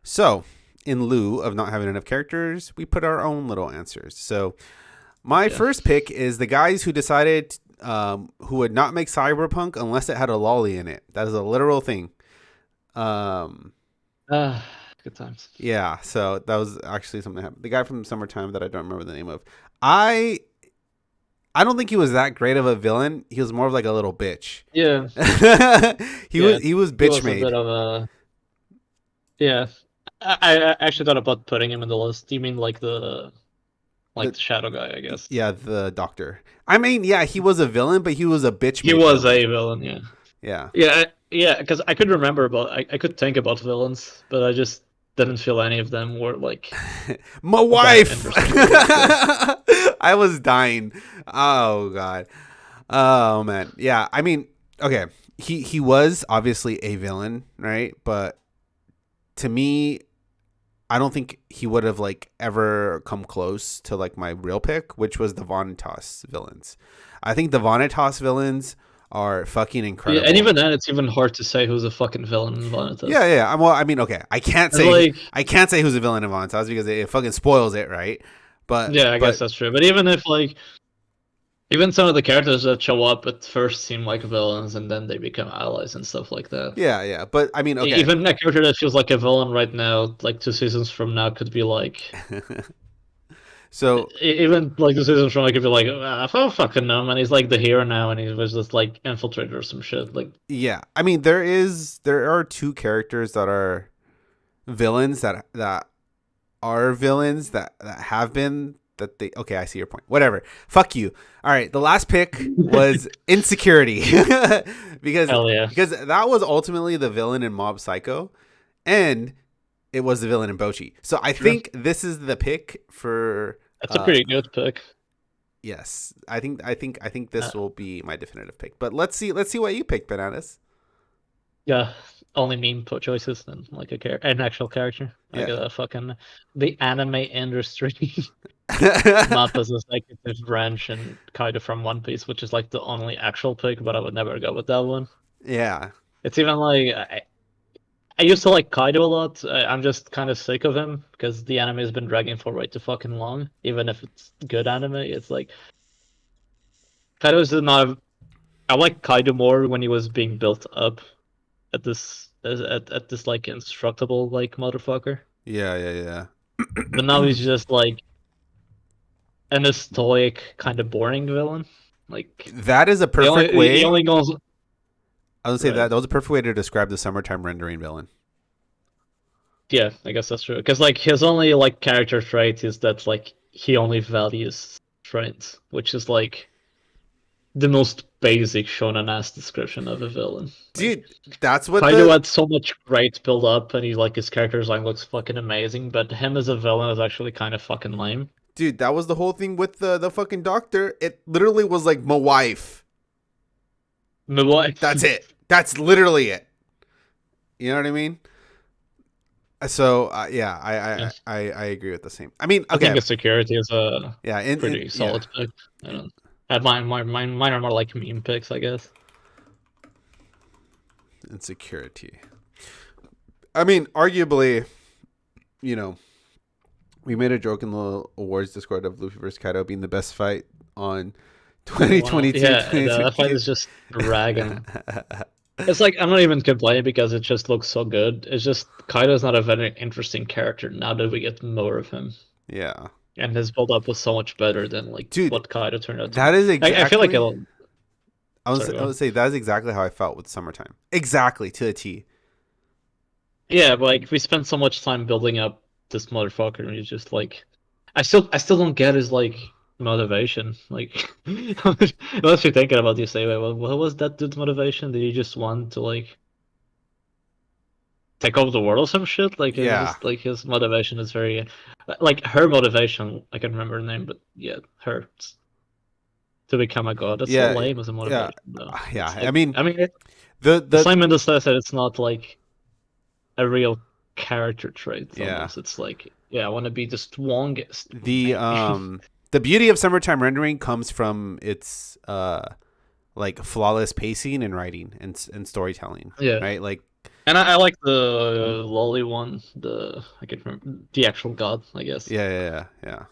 So, in lieu of not having enough characters, we put our own little answers. So, my Yeah. first pick is the guys who decided who would not make Cyberpunk unless it had a lolly in it. That is a literal thing. Um, Ah, good times. yeah, so that was actually something that happened. The guy from Summertime that I don't remember the name of. I I don't think he was that great of a villain. He was more of like a little bitch. Yeah, he yeah. was He bitch was a bit made. of a yeah. I actually thought about putting him in the list. You mean like The the shadow guy, I guess. Yeah, the doctor. I mean, yeah, he was a villain, but he was a bitch He made was villain. a villain, yeah. Yeah. Yeah, because I could remember about I could think about villains, but I just didn't feel any of them were like My that wife. interesting to go through. I was dying. Oh god. Oh man. Yeah, I mean, okay. He was obviously a villain, right? But to me, I don't think he would have, like, ever come close to, like, my real pick, which was the Vanitas villains. I think the Vanitas villains are fucking Yeah, and incredible. even then, it's even hard to say who's a fucking villain in Yeah, Vanitas. yeah. Well, I mean, okay. And like, I can't say who's a villain in Vanitas because it fucking spoils it, right? yeah, I guess But that's true. But even if like, even some of the characters that show up at first seem like villains, and then they become allies and stuff like that. yeah, yeah. But I mean, okay. Even a character that feels like a villain right now, like 2 seasons from now, could be like So Even like the season from, I could be like, oh fucking no, man, he's like the hero now, and he was just like infiltrator or some shit. Like, yeah, I mean there are two characters that are villains that are villains that have been that they okay, I see your point. Whatever. Fuck you. All right, the last pick was Insecurity. because hell yeah, because that was ultimately the villain in Mob Psycho and it was the villain in Bochi. So I true. think this is the pick for That's a pretty good pick. yes. I think Uh, this will be my definitive pick. But let's see what you picked, Bananas. yeah, only meme put choices than like an actual character. I Yeah. got a fucking the anime industry. Mappa's executive branch and Kaido from One Piece, which is like the only actual pick, but I would never go with that one. yeah. It's even like I used to like Kaido a lot. I'm just kind of sick of him because the anime has been dragging for way too fucking long. Even if it's good anime, it's like Kaido's not. I like Kaido more when he was being built up at this like indestructible like motherfucker. Yeah, yeah, But now yeah. he's just like an stoic, kind of boring villain. Like That is a he perfect only he way. only goes I would say right. that was a perfect way to describe the summertime rendering villain. Yeah, I guess that's true. Because like his only like character trait is that like he only values strength, which is like the most basic shonen ass description of a villain. Like Dude, that's what Kaido the had so much great build up, and he like his character design looks fucking amazing, but him as a villain is actually kind of fucking lame. dude, that was the whole thing with the fucking doctor. It literally was like my wife. But what? That's it. That's literally it. You know what I mean? So yeah, Yeah. I agree with the same. I mean, I think okay, Insecurity is a yeah, pretty yeah, solid pick. I don't. Mine are more like meme picks, I guess. insecurity. I mean, arguably, you know, we made a joke in the awards Discord of Luffy versus Kaido being the best fight on Yeah, 2022. that fight is just dragging. It's like I'm not even complaining because it just looks so good. It's just Kaido's not a very interesting character now that we get more of him, Yeah, and his build up was so much better than like dude, what Kaido turned out to be. that is I feel like exactly. sorry, go I on. would say that is exactly how I felt with summertime. Exactly to the T. Yeah, but like we spent so much time building up this motherfucker, and he's just like, I still don't get his like motivation. Like, unless you're thinking about this, say, wait, what was that dude's motivation? Did he just want to like take over the world or some shit? Like, it's Yeah, just like his motivation is very, like her motivation. I can remember her name, but yeah, her to become a god. That's so yeah, lame as a yeah, motivation, though. yeah. It's I like, mean, I mean, the it's the like Mendes says that it's not like a real character trait yeah almost. It's like, yeah, I want to be the strongest. the Man. um the beauty of summertime rendering comes from its like flawless pacing and writing and storytelling, Yeah. right? Like And I like the lolly one, I can't remember the actual god, I guess. yeah, yeah, yeah, yeah.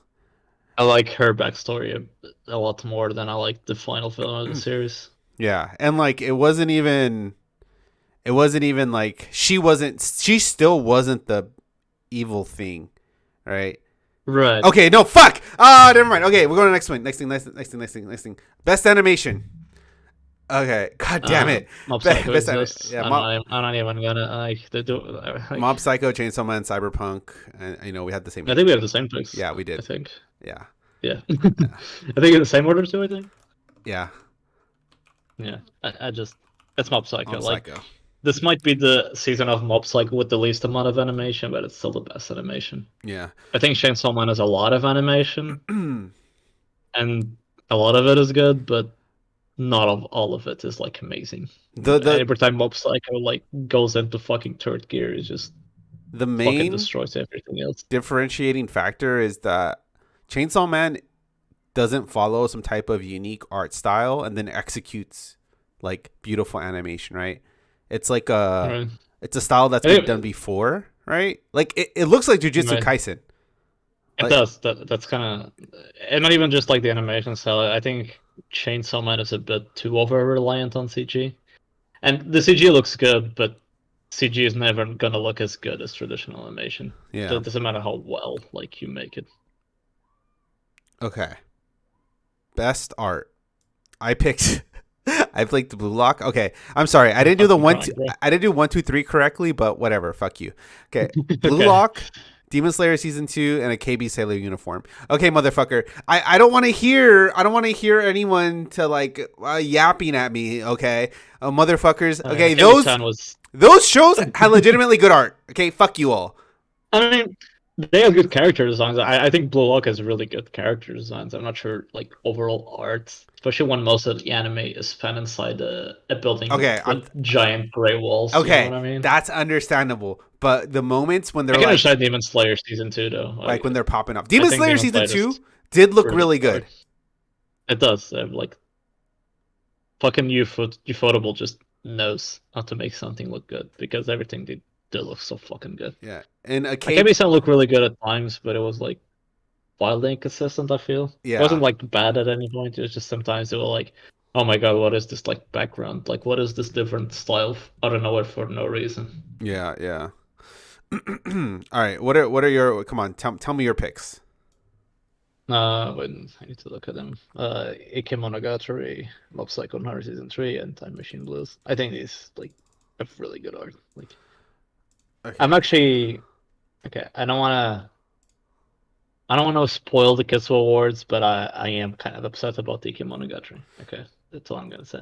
I like her backstory a lot more than I like the final film of the series. Yeah, and like it wasn't even like she still wasn't the evil thing, right? Right. Okay, no, fuck. Ah, never mind. Okay, we're going to the next one. Next thing. Best animation. Okay, god damn it. Mob Psycho Best anime. exists. Yeah, I'm not even gonna like they do Mob like. Psycho, Chainsaw Man, Cyberpunk, and we had the same I think pick we have too. the same picks. Yeah, we I did. think. Yeah, Yeah. yeah, I think in the same order too. I think. yeah. Yeah. I just it's Mob Psycho. Mob Like Psycho. this might be the season of Mob Psycho with the least amount of animation, but it's still the best animation. Yeah. I think Chainsaw Man has a lot of animation, and a lot of it is good, but not of all of it is like amazing. The Every time Mob Psycho like goes into fucking third gear, it just the fucking main destroys everything else. differentiating factor is that Chainsaw Man doesn't follow some type of unique art style and then executes like beautiful animation, right? It's like Right. it's a style that's been done Anyway, before, right? Like it looks like Jujutsu right. Kaisen. It Like does. That's kind of, and not even just like the animation style. I think Chainsaw Man is a bit too over reliant on CG, and the CG looks good, but CG is never gonna look as good as traditional animation. So yeah. it doesn't matter how well like you make it. Okay. Best art. I picked. I picked Blue Lock. Okay, I'm sorry. I I'm didn't do the fucking one. crying, bro. I didn't do 1, 2, 3 correctly, but whatever. Fuck you. Okay, Blue Okay. Lock, Demon Slayer season 2, and a KB Sailor uniform. Okay, motherfucker. I don't want to hear. I don't want to hear anyone to like yapping at me. Okay, motherfuckers. Okay, Kemi-san was. those shows had legitimately good art. Okay, fuck you all. I mean, they have good character designs. I think Blue Lock has really good character designs. I'm not sure, like, overall art, especially when most of the anime is spent inside a building Okay, with giant gray walls. You know what okay. I mean? That's understandable. But the moments when I they're can like understand Demon Slayer season 2 though. when they're popping up. I Demon think Slayer Demon season Slayer is 2 did look really really good good. art. It does. Like fucking Ufotable just knows how to make something look good because everything they do looks so fucking good. Yeah. And a Like cape. Kemi-san looked really good at times, but it was like wildly inconsistent. I feel it Yeah. wasn't like bad at any point. It was just sometimes they were like, "Oh my god, what is this like background? Like, what is this different style out of nowhere for no reason?" Yeah, yeah. All right. What are your come on, tell me your picks. When I need to look at them. Ike Monogatari, Mob Psycho 100 Season 3, and Time Machine Blues. I think these like have really good art. Like, I'm Okay. actually okay. I don't want to spoil the Kitsu Awards, but I am kind of upset about Ike Monogatari. Okay, that's all I'm gonna say.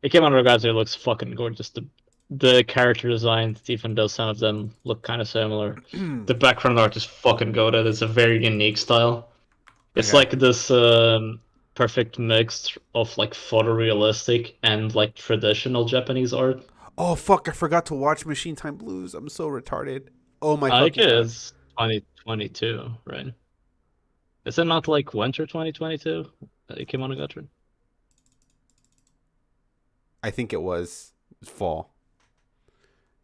Ike Monogatari looks fucking gorgeous. The character designs, even though some of them look kind of similar, the background art is fucking goated. It's a very unique style. It's Okay. like this perfect mix of like photorealistic and like traditional Japanese art. Oh fuck, I forgot to watch Machine Time Blues. I'm so retarded. Oh my I think fucking it god. is 2022, right? Is it not like winter 2022? Kemonogatari? I think it was fall.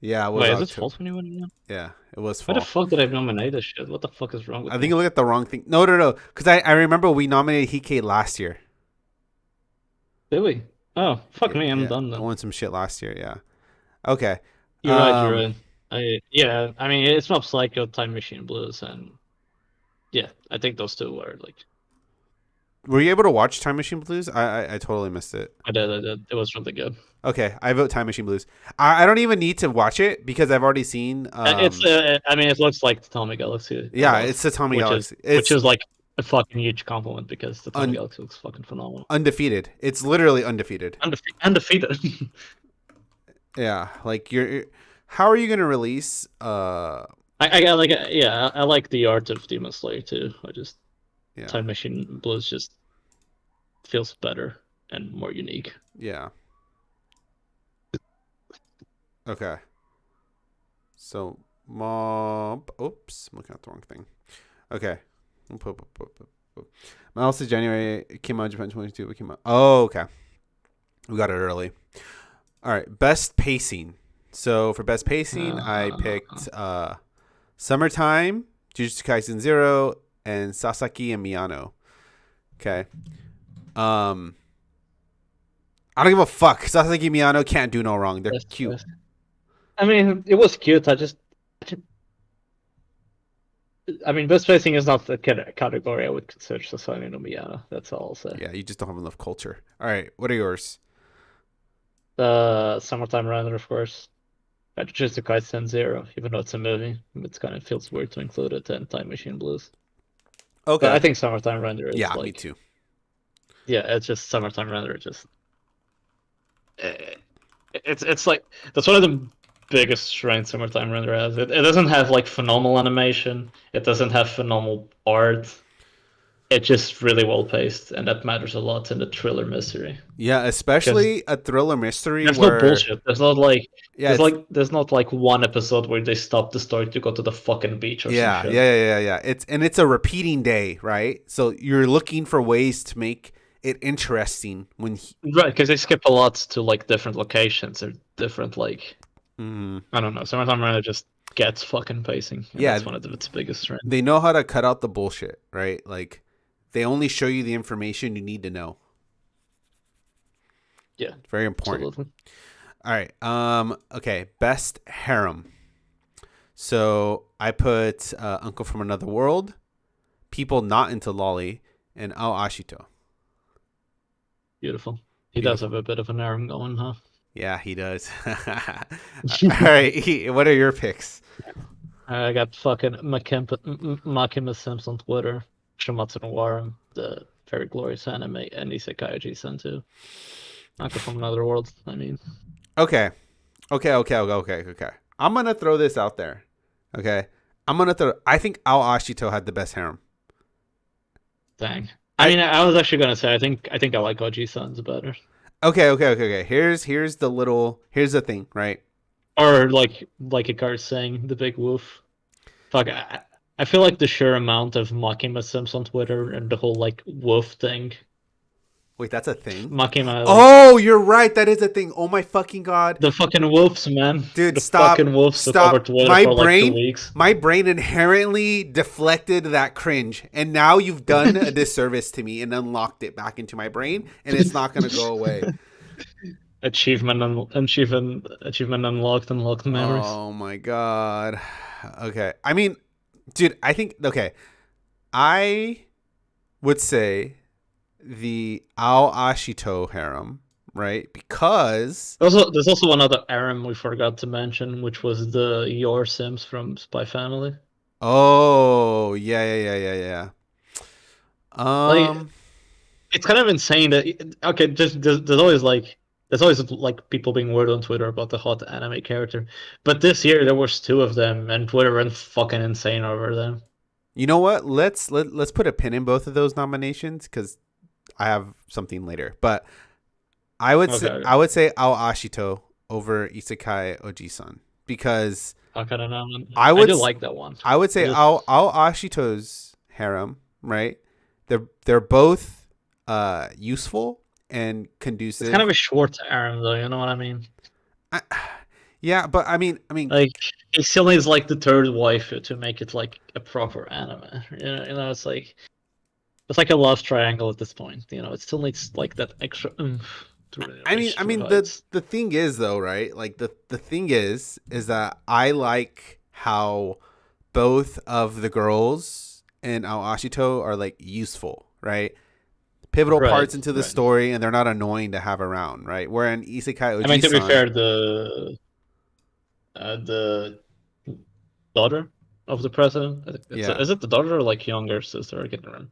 Yeah, it was Wait, is this October. fall 2021? Yeah, it was Why the fall. fuck did I nominate this shit? What the fuck is wrong I with think me? you look at the wrong thing. No, no, no. Because I remember we nominated Hike last year. Did we? Oh, fuck Yeah, me, I'm yeah. done I then. won some shit last year. Yeah. Okay. You're right, you're Um, right. Yeah, I mean it's Mob Psycho, Time Machine Blues, and yeah, I think those two were like were you able to watch Time Machine Blues? I totally missed it. I did. It was really good. Okay, I vote Time Machine Blues. I don't even need to watch it because I've already seen. It's I mean it looks like the Tommy Galaxy a Yeah, lot, it's the Tommy which is Galaxy. It's like a fucking huge compliment because the Tommy un- Galaxy looks fucking phenomenal. undefeated. It's literally undefeated. Undefeated. Yeah, like how are you gonna release? I like yeah, I like the art of Demon Slayer too. I just Yeah, Time Machine Blues just feels better and more unique. yeah. Okay. So mob. Oops, I'm looking at the wrong thing. Okay. My else is January. It came out in Japan 22. We came out. Oh, okay. We got it early. All right. Best pacing. So for best pacing, I picked Summertime, Jujutsu Kaisen 0, and Sasaki and Miyano. Okay. Um, I don't give a fuck. Sasaki and Miyano can't do no wrong. They're That's cute. I mean, it was cute. I mean, best pacing is not the category I would consider Sasani no Miyano. That's all I'll say. Yeah, you just don't have enough culture. All right. What are yours? Summertime Runner, of course. Jujutsu Kaisen 0, even though it's a movie, it kind of feels weird to include it in Time Machine Blues. But Okay. I think Summertime Render is Yeah, me like, too. yeah, it's just Summertime Render. Just eh, it's like that's one of the biggest strengths Summertime Render has. It doesn't have like phenomenal animation. It doesn't have phenomenal art. It's just really well paced, and that matters a lot in the thriller mystery. Yeah, Because especially a thriller mystery there's no where bullshit. There's not like yeah, it's there's not like one episode where they stop the story to go to the fucking beach or some yeah, shit. yeah, yeah, yeah, yeah. It's a repeating day, right? So you're looking for ways to make it interesting when Right, because they skip a lot to like different locations or different like mm, I don't know. Summertime Runner just gets fucking pacing, and yeah, that's one of its biggest strengths. they know how to cut out the bullshit, right? Like they only show you the information you need to know. Yeah, Very important. absolutely. All right. Okay. Best harem. So I put Uncle from Another World, people not into lolly, and Aoashito. Beautiful. He does have Beautiful. a bit of an harem going, huh? Yeah, he does. All right, what are your picks? I got fucking Makima Sims on Twitter, Shimatsu no Warum, the very glorious anime, and Isekai Ojisan too. Not from another world, I mean. Okay, okay. I'm gonna throw this out there. Okay, I think Aoashito had the best harem. Dang. I I mean, I was actually gonna say I think I like Oji-san's better. okay. Here's the thing, right? Or like a card saying the big woof. Fuck, I feel like the sheer amount of Makima Sims on Twitter and the whole like woof thing. Wait, that's a thing. Makima like Oh, you're right. That is a thing. Oh my fucking god, the fucking wolves, man. dude, The fucking wolves took over stop. Twitter for like 2 weeks. My brain inherently deflected that cringe, and now you've done a disservice to me and unlocked it back into my brain, and it's not gonna go away. Achievement unlocked, unlocked memories. Oh my god. Okay. I mean, dude, I think okay. I would say the Ao Ashito harem, right? Because There's also one other harem we forgot to mention, which was the Your Sims from Spy Family. oh yeah. Like, Um, it's kind of insane that okay, just there's always like people being weird on Twitter about the hot anime character, but this year there was two of them, and Twitter went fucking insane over them. you know what? Let's put a pin in both of those nominations because I have something later. But Okay, I would say Ao Ashito over Isekai Ojisan because okay, I don't know. I I would do s- like that one. I would I say just Ao Ashito's harem, right? They're both useful and it's kind of conducive. a short harem though, you know what I mean? I, yeah, but I mean, Like he still needs like the third wife to make it like a proper anime. It's like a love triangle at this point. It still needs like that extra oomph to really reach I through mean heights. the thing is though, right? Like the thing is that I like how both of the girls in Aoashito are like useful, right? Pivotal Right, parts into the right. story, and they're not annoying to have around, right? Where in Isekai I mean, to be Ojisan, fair, the daughter of the president, I think yeah, is it the daughter or like younger sister? I can't remember.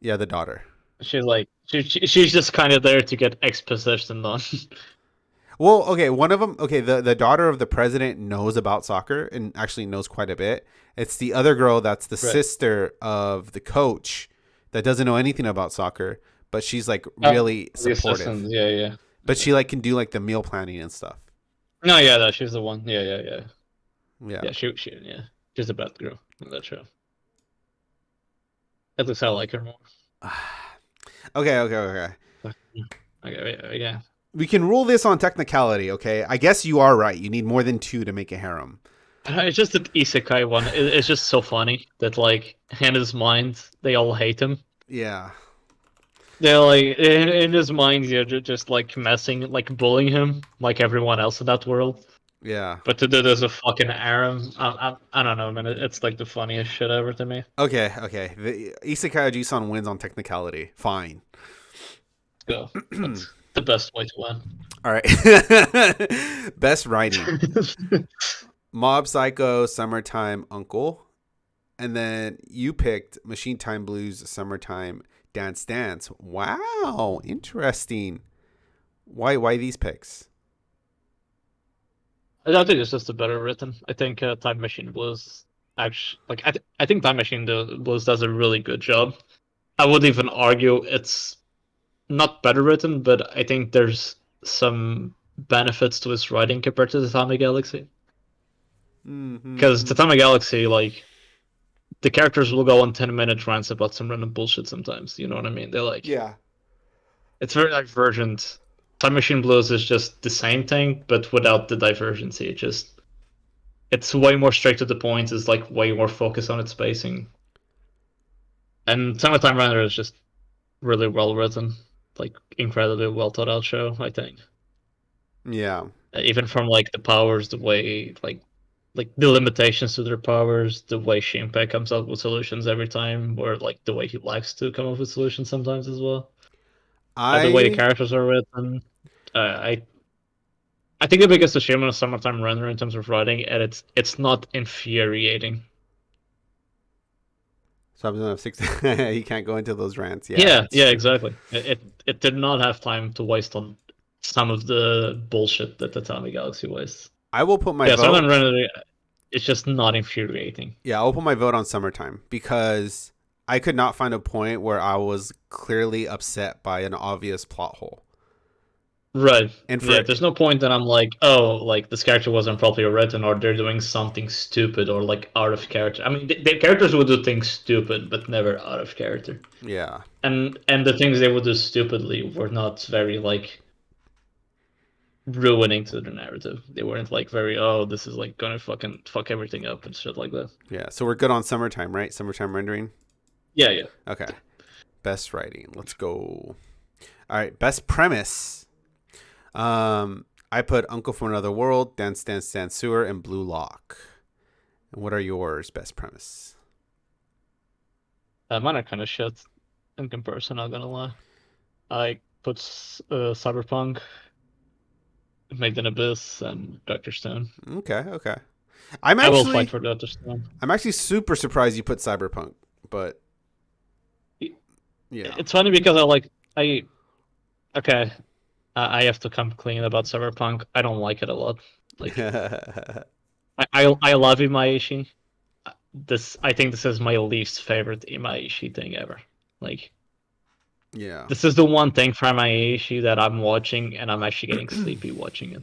yeah, the daughter. She's like she's just kind of there to get exposition done. Well, okay, one of them, okay, the daughter of the president knows about soccer and actually knows quite a bit. It's the other girl that's the Right. sister of the coach that doesn't know anything about soccer, but she's like Oh, really the supportive. assistant. Yeah, yeah. But Okay. she like can do like the meal planning and stuff. No, yeah, no, she's the one. Yeah, yeah, yeah. Yeah. Yeah, yeah. She's a bad girl in that show. At least I like her more. Okay. But, yeah. Okay, yeah. We can rule this on technicality, okay? I guess you are right. You need more than two to make a harem. It's just that isekai one. It's just so funny that like in his mind they all hate him. Yeah. They're like in his mind they're just like messing, like bullying him, like everyone else in that world. Yeah. But to do there's a fucking Aram. I don't know, man. It's like the funniest shit ever to me. Okay. The Isekai Ojisan wins on technicality. Fine. Go. That's the best way to All right. Best writing. win. Mob Psycho, Summertime Uncle. And then you picked Machine Time Blues, Summertime Dance Dance. Wow, interesting. Why these picks? I think it's just a better written. I think Time Machine Blues actually like I think Time Machine Blues does a really good job. I would even argue it's not better written, but I think there's some benefits to his writing compared to the Tatami Galaxy. Because Mm-hmm. Tatami Galaxy, like the characters will go on 10-minute rants about some random bullshit sometimes. You know what I mean? They're like Yeah. it's very divergent. Time Machine Blues is just the same thing, but without the divergency. It's way more straight to the point. It's like way more focused on its pacing. And Summertime Runner is just really well written, like incredibly well thought out show. I think Yeah. even from like the powers, the way like like the limitations to their powers, the way Shinpei comes up with solutions every time, or like the way he likes to come up with solutions sometimes as well. The way the I characters are written, uh, I I think the biggest achievement of Summertime Render in terms of writing, and it's not infuriating. so I'm gonna have six. You can't go into those rants. Yeah, Yeah, it's yeah, true. exactly. It did not have time to waste on some of the bullshit that the Tatami Galaxy wastes. I will put my Yeah, vote. Summertime Render, it's just not infuriating. Yeah, I'll put my vote on Summertime because I could not find a point where I was clearly upset by an obvious plot hole. Right. And Yeah, for there's no point that I'm like, oh, like this character wasn't properly written, or they're doing something stupid, or like out of character. I mean, the characters would do things stupid, but never out of character. yeah, And the things they would do stupidly were not very like ruining to the narrative. They weren't like very, oh, this is like gonna fucking fuck everything up and shit like that. yeah. So we're good on Summertime, right? Summertime rendering. Yeah, yeah. Okay. Best writing. Let's go. All right. Best premise. I put Uncle from Another World, Dance Dance Dance Sewer, and Blue Lock. And what are yours? Best premise. Mine are kind of shit in comparison. Not gonna lie. I put Cyberpunk, Made in Abyss, and Doctor Stone. Okay. Okay. I'm I will fight actually for Doctor Stone. I'm actually super surprised you put Cyberpunk, but yeah. It's funny because I okay. I have to come clean about Cyberpunk. I don't like it a lot. Like I love Imaishi. I think this is my least favorite Imaishi thing ever. Like yeah. this is the one thing from Imaishi that I'm watching and I'm actually getting sleepy watching it.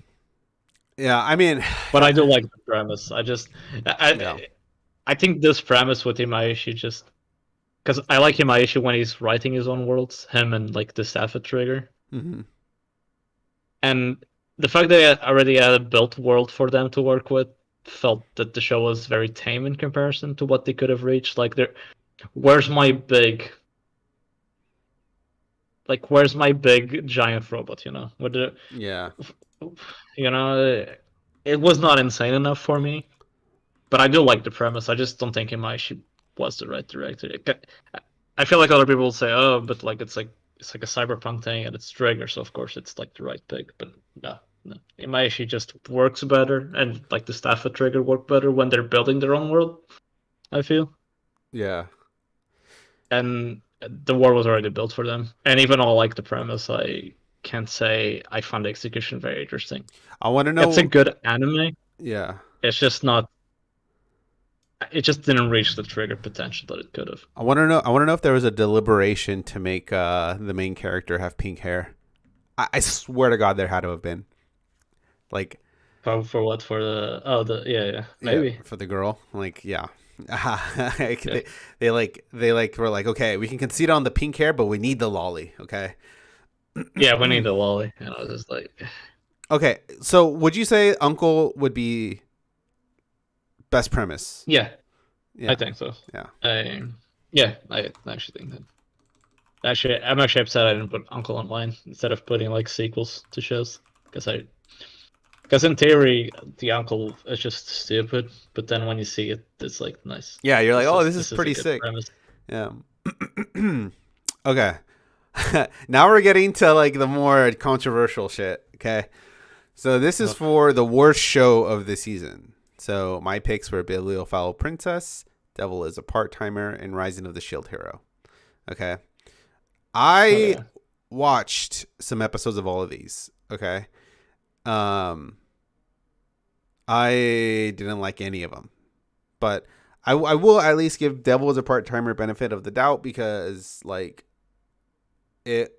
Yeah, I mean, But I do like the premise. yeah. I think this premise with Imaishi just because I like Imaishi when he's writing his own worlds, him and like the Safa Trigger. Hmm. And the fact that I already had a built world for them to work with felt that the show was very tame in comparison to what they could have reached. Where's my big, where's my big giant robot? You know, Yeah. you know, it was not insane enough for me. But I do like the premise. I just don't think Imaishi was the right director. I feel like other people will say, "Oh, but like it's like a cyberpunk thing and it's Trigger, so of course it's like the right pick." But no, no. Imaishi just works better, and like the staff at Trigger work better when they're building their own world. I feel, Yeah. and the world was already built for them. And even though I like the premise, I can't say I found the execution very interesting. I want to It's a know. good anime. Yeah. It's just not. It just didn't reach the Trigger potential that it could have. I want to know. I want to know if there was a deliberation to make the main character have pink hair. I swear to God, there had to have been. Like, For what? For the yeah, yeah, maybe. for the girl. Like, yeah. Yeah. They were like, okay, we can concede on the pink hair, but we need the lolly. Okay. Yeah, we need the lolly. And I was just like, Okay. So, would you say Uncle would be best premise? yeah, I Yeah. think so. Yeah. Yeah, I actually think that. Actually, I'm actually upset I didn't put Uncle on mine instead of putting like sequels to shows because in theory the Uncle is just stupid, but then when you see it, it's like nice. Yeah. You're like, oh, this is This is a pretty good sick. premise. Yeah. Okay. Now we're getting to like the more controversial shit. Okay. So this is Ugh. for the worst show of the season. So my picks were Bibliophile Princess, Devil is a Part Timer, and Rising of the Shield Hero. Okay. I Okay. watched some episodes of all of these. Okay. Um, I didn't like any of them, but I will at least give Devil is a Part Timer benefit of the doubt because like it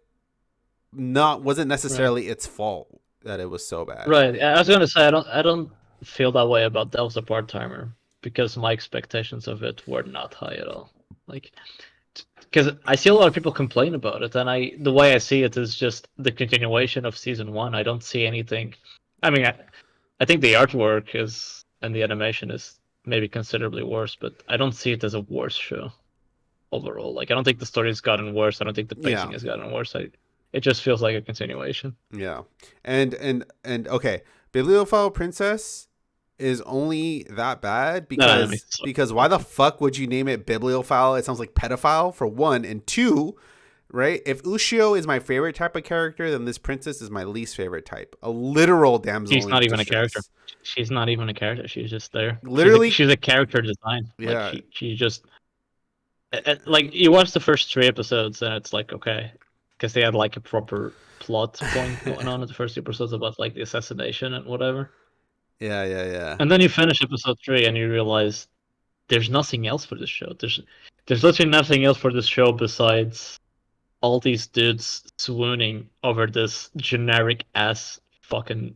not wasn't Right. necessarily its fault that it was so bad. Right. I was gonna say I don't feel that way about Delves a part timer because my expectations of it were not high at all. Like because I see a lot of people complain about it, and the way I see it is just the continuation of season one. I don't see anything. I mean, I think the artwork is and the animation is maybe considerably worse, but I don't see it as a worse show overall. Like I don't think the story has gotten worse. I don't think the Yeah. pacing has gotten worse. It just feels like a continuation. Yeah. And okay, Bibliophile Princess is only that bad That anime because sucks. why the fuck would you name it bibliophile? It sounds like pedophile for one, and two, right? If Ushio is my favorite type of character, then this princess is my least favorite type. A literal damsel She's in not even a character. distress. She's not even a character. She's just there. Literally, She's a character design. Like yeah. she just like you watch the first 3 episodes and it's like okay, because they had like a proper plot point going on in the first 2 episodes about like the assassination and whatever. Yeah, yeah, yeah. And then you finish episode 3 and you realize there's nothing else for this show. There's literally nothing else for this show besides all these dudes swooning over this generic ass fucking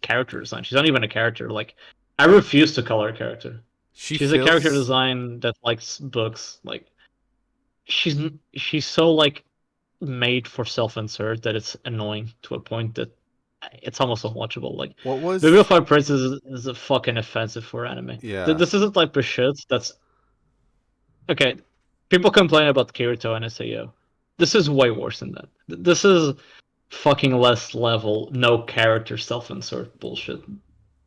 character design. She's not even a character. Like I refuse to call her a character. She She's a character feels design that likes books. Like she's so like made for self-insert that it's annoying to a point that it's almost unwatchable. Like what was Bibliophile Prince is a fucking offensive for anime. yeah. This is the type of shit that's okay. People complain about Kirito and SAO. This is way worse than that. This is fucking less level, no character self-insert bullshit.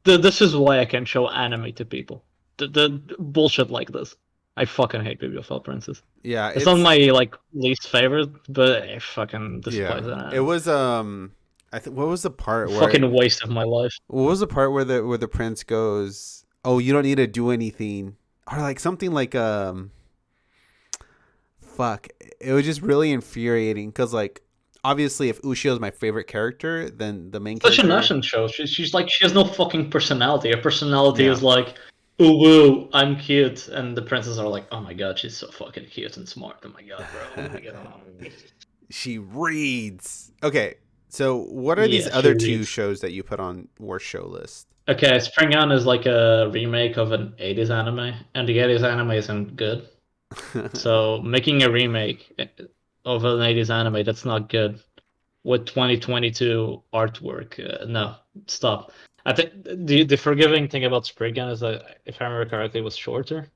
This is why I can show anime to people. The bullshit like this. I fucking hate Bibliophile Princess. Yeah, It's not it's my like least favorite, but I fucking despise yeah. that It anime. was I think what was the part where Fucking waste of my life. what was the part where the prince goes, "Oh, you don't need to do anything," or like something like fuck. It was just really infuriating because like obviously if Ushio is my favorite character, then the main Such a character, nonsense show. She's like she has no fucking personality. Her personality yeah, is like, ooh woo, I'm cute, and the princes are like, oh my god, she's so fucking cute and smart. Oh my god, bro. Oh my god. she reads. Okay, so what are these Yeah, she other two reads. shows that you put on worst show list? Okay, Spring On is like a remake of an 80s anime, and the 80s anime isn't good. So making a remake of an 80s anime that's not good with 2022 artwork, no, stop. I think the forgiving thing about Spriggan is that if I remember correctly, it was shorter.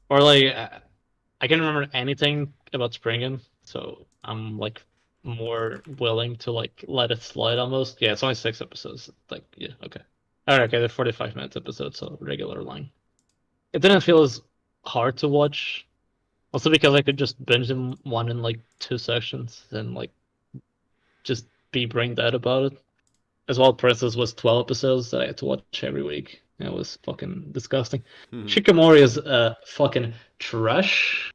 Or like I can't remember anything about Spriggan, so I'm like more willing to like let it slide almost. Yeah, it's only 6 episodes. Like yeah, okay. Alright, okay, they're 45 minutes episodes, so regular line. It didn't feel as hard to watch. Also because I could just binge them one in like 2 sections and like just be brain dead about it. As well, Princess was 12 episodes that I had to watch every week. It was fucking disgusting. Hmm. Shikimori is fucking trash.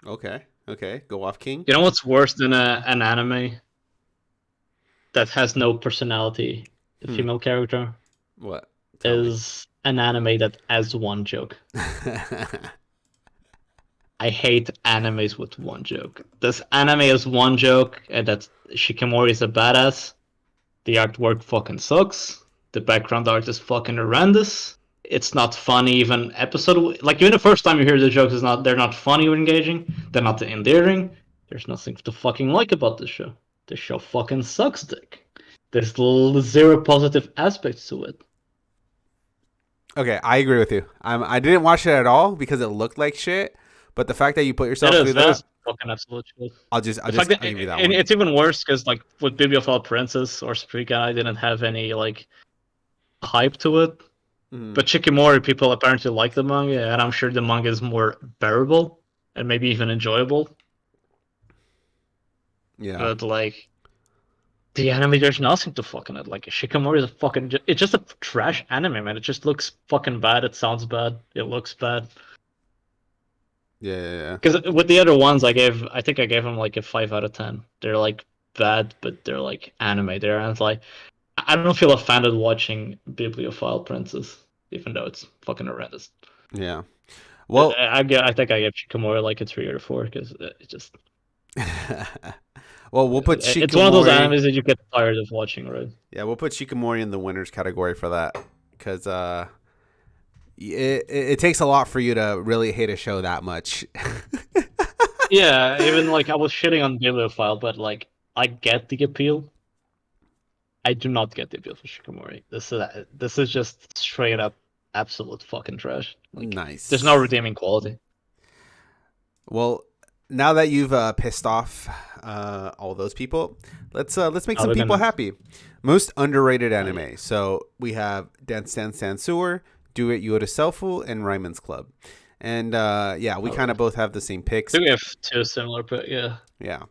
Okay, okay, go off, King. You know what's worse than an anime that has no personality? The Hmm. female character What? Tell me. is an anime that has one joke. I hate animes with one joke. This anime has one joke, and that Shikimori is a badass. The artwork fucking sucks. The background art is fucking horrendous. It's not funny even episode like even the first time you hear the jokes is not they're not funny or engaging. They're not endearing. There's nothing to fucking like about this show. This show fucking sucks dick. There's zero positive aspects to it. Okay, I agree with you. I didn't watch it at all because it looked like shit. But the fact that you put It yourself through is. It is that, fucking absolute shit. The fact I'll that give you that and one. it's even worse because like with Bibliophile Princess or Street Guy didn't have any like hype to it. Mm, But Shikimori, people apparently like the manga, and I'm sure the manga is more bearable and maybe even enjoyable. yeah, But like the anime, there's nothing to fucking it. Like Shikimori is a fucking. It's just a trash anime, man. It just looks fucking bad. It sounds bad. It looks bad. yeah, yeah, yeah. Because with the other ones, I think I gave them like a 5 out of 10. They're like bad, but they're like anime. They're and it's like I don't feel offended watching Bibliophile Princess, even though it's fucking horrendous. Yeah. Well, I think I gave Shikamura like a 3 or 4 because it just well, we'll put it's one of those Shikamori. animes that you get tired of watching, right? Yeah, we'll put Shikamori in the winners category for that because it takes a lot for you to really hate a show that much. Yeah, even like I was shitting on Bibliophile, but like I get the appeal. I do not get the appeal for Shikamori. This is just straight up absolute fucking trash. Like there's no Nice. redeeming quality. Well, now that you've pissed off all those people, let's make Oh, some they're people gonna. happy. Most underrated Yeah. anime. So we have Dance Dance Sansur, Do It Yoda Selfu, and Ryman's Club. And yeah, we Oh, kind I of both have the same picks. think we have two similar, but yeah. Yeah.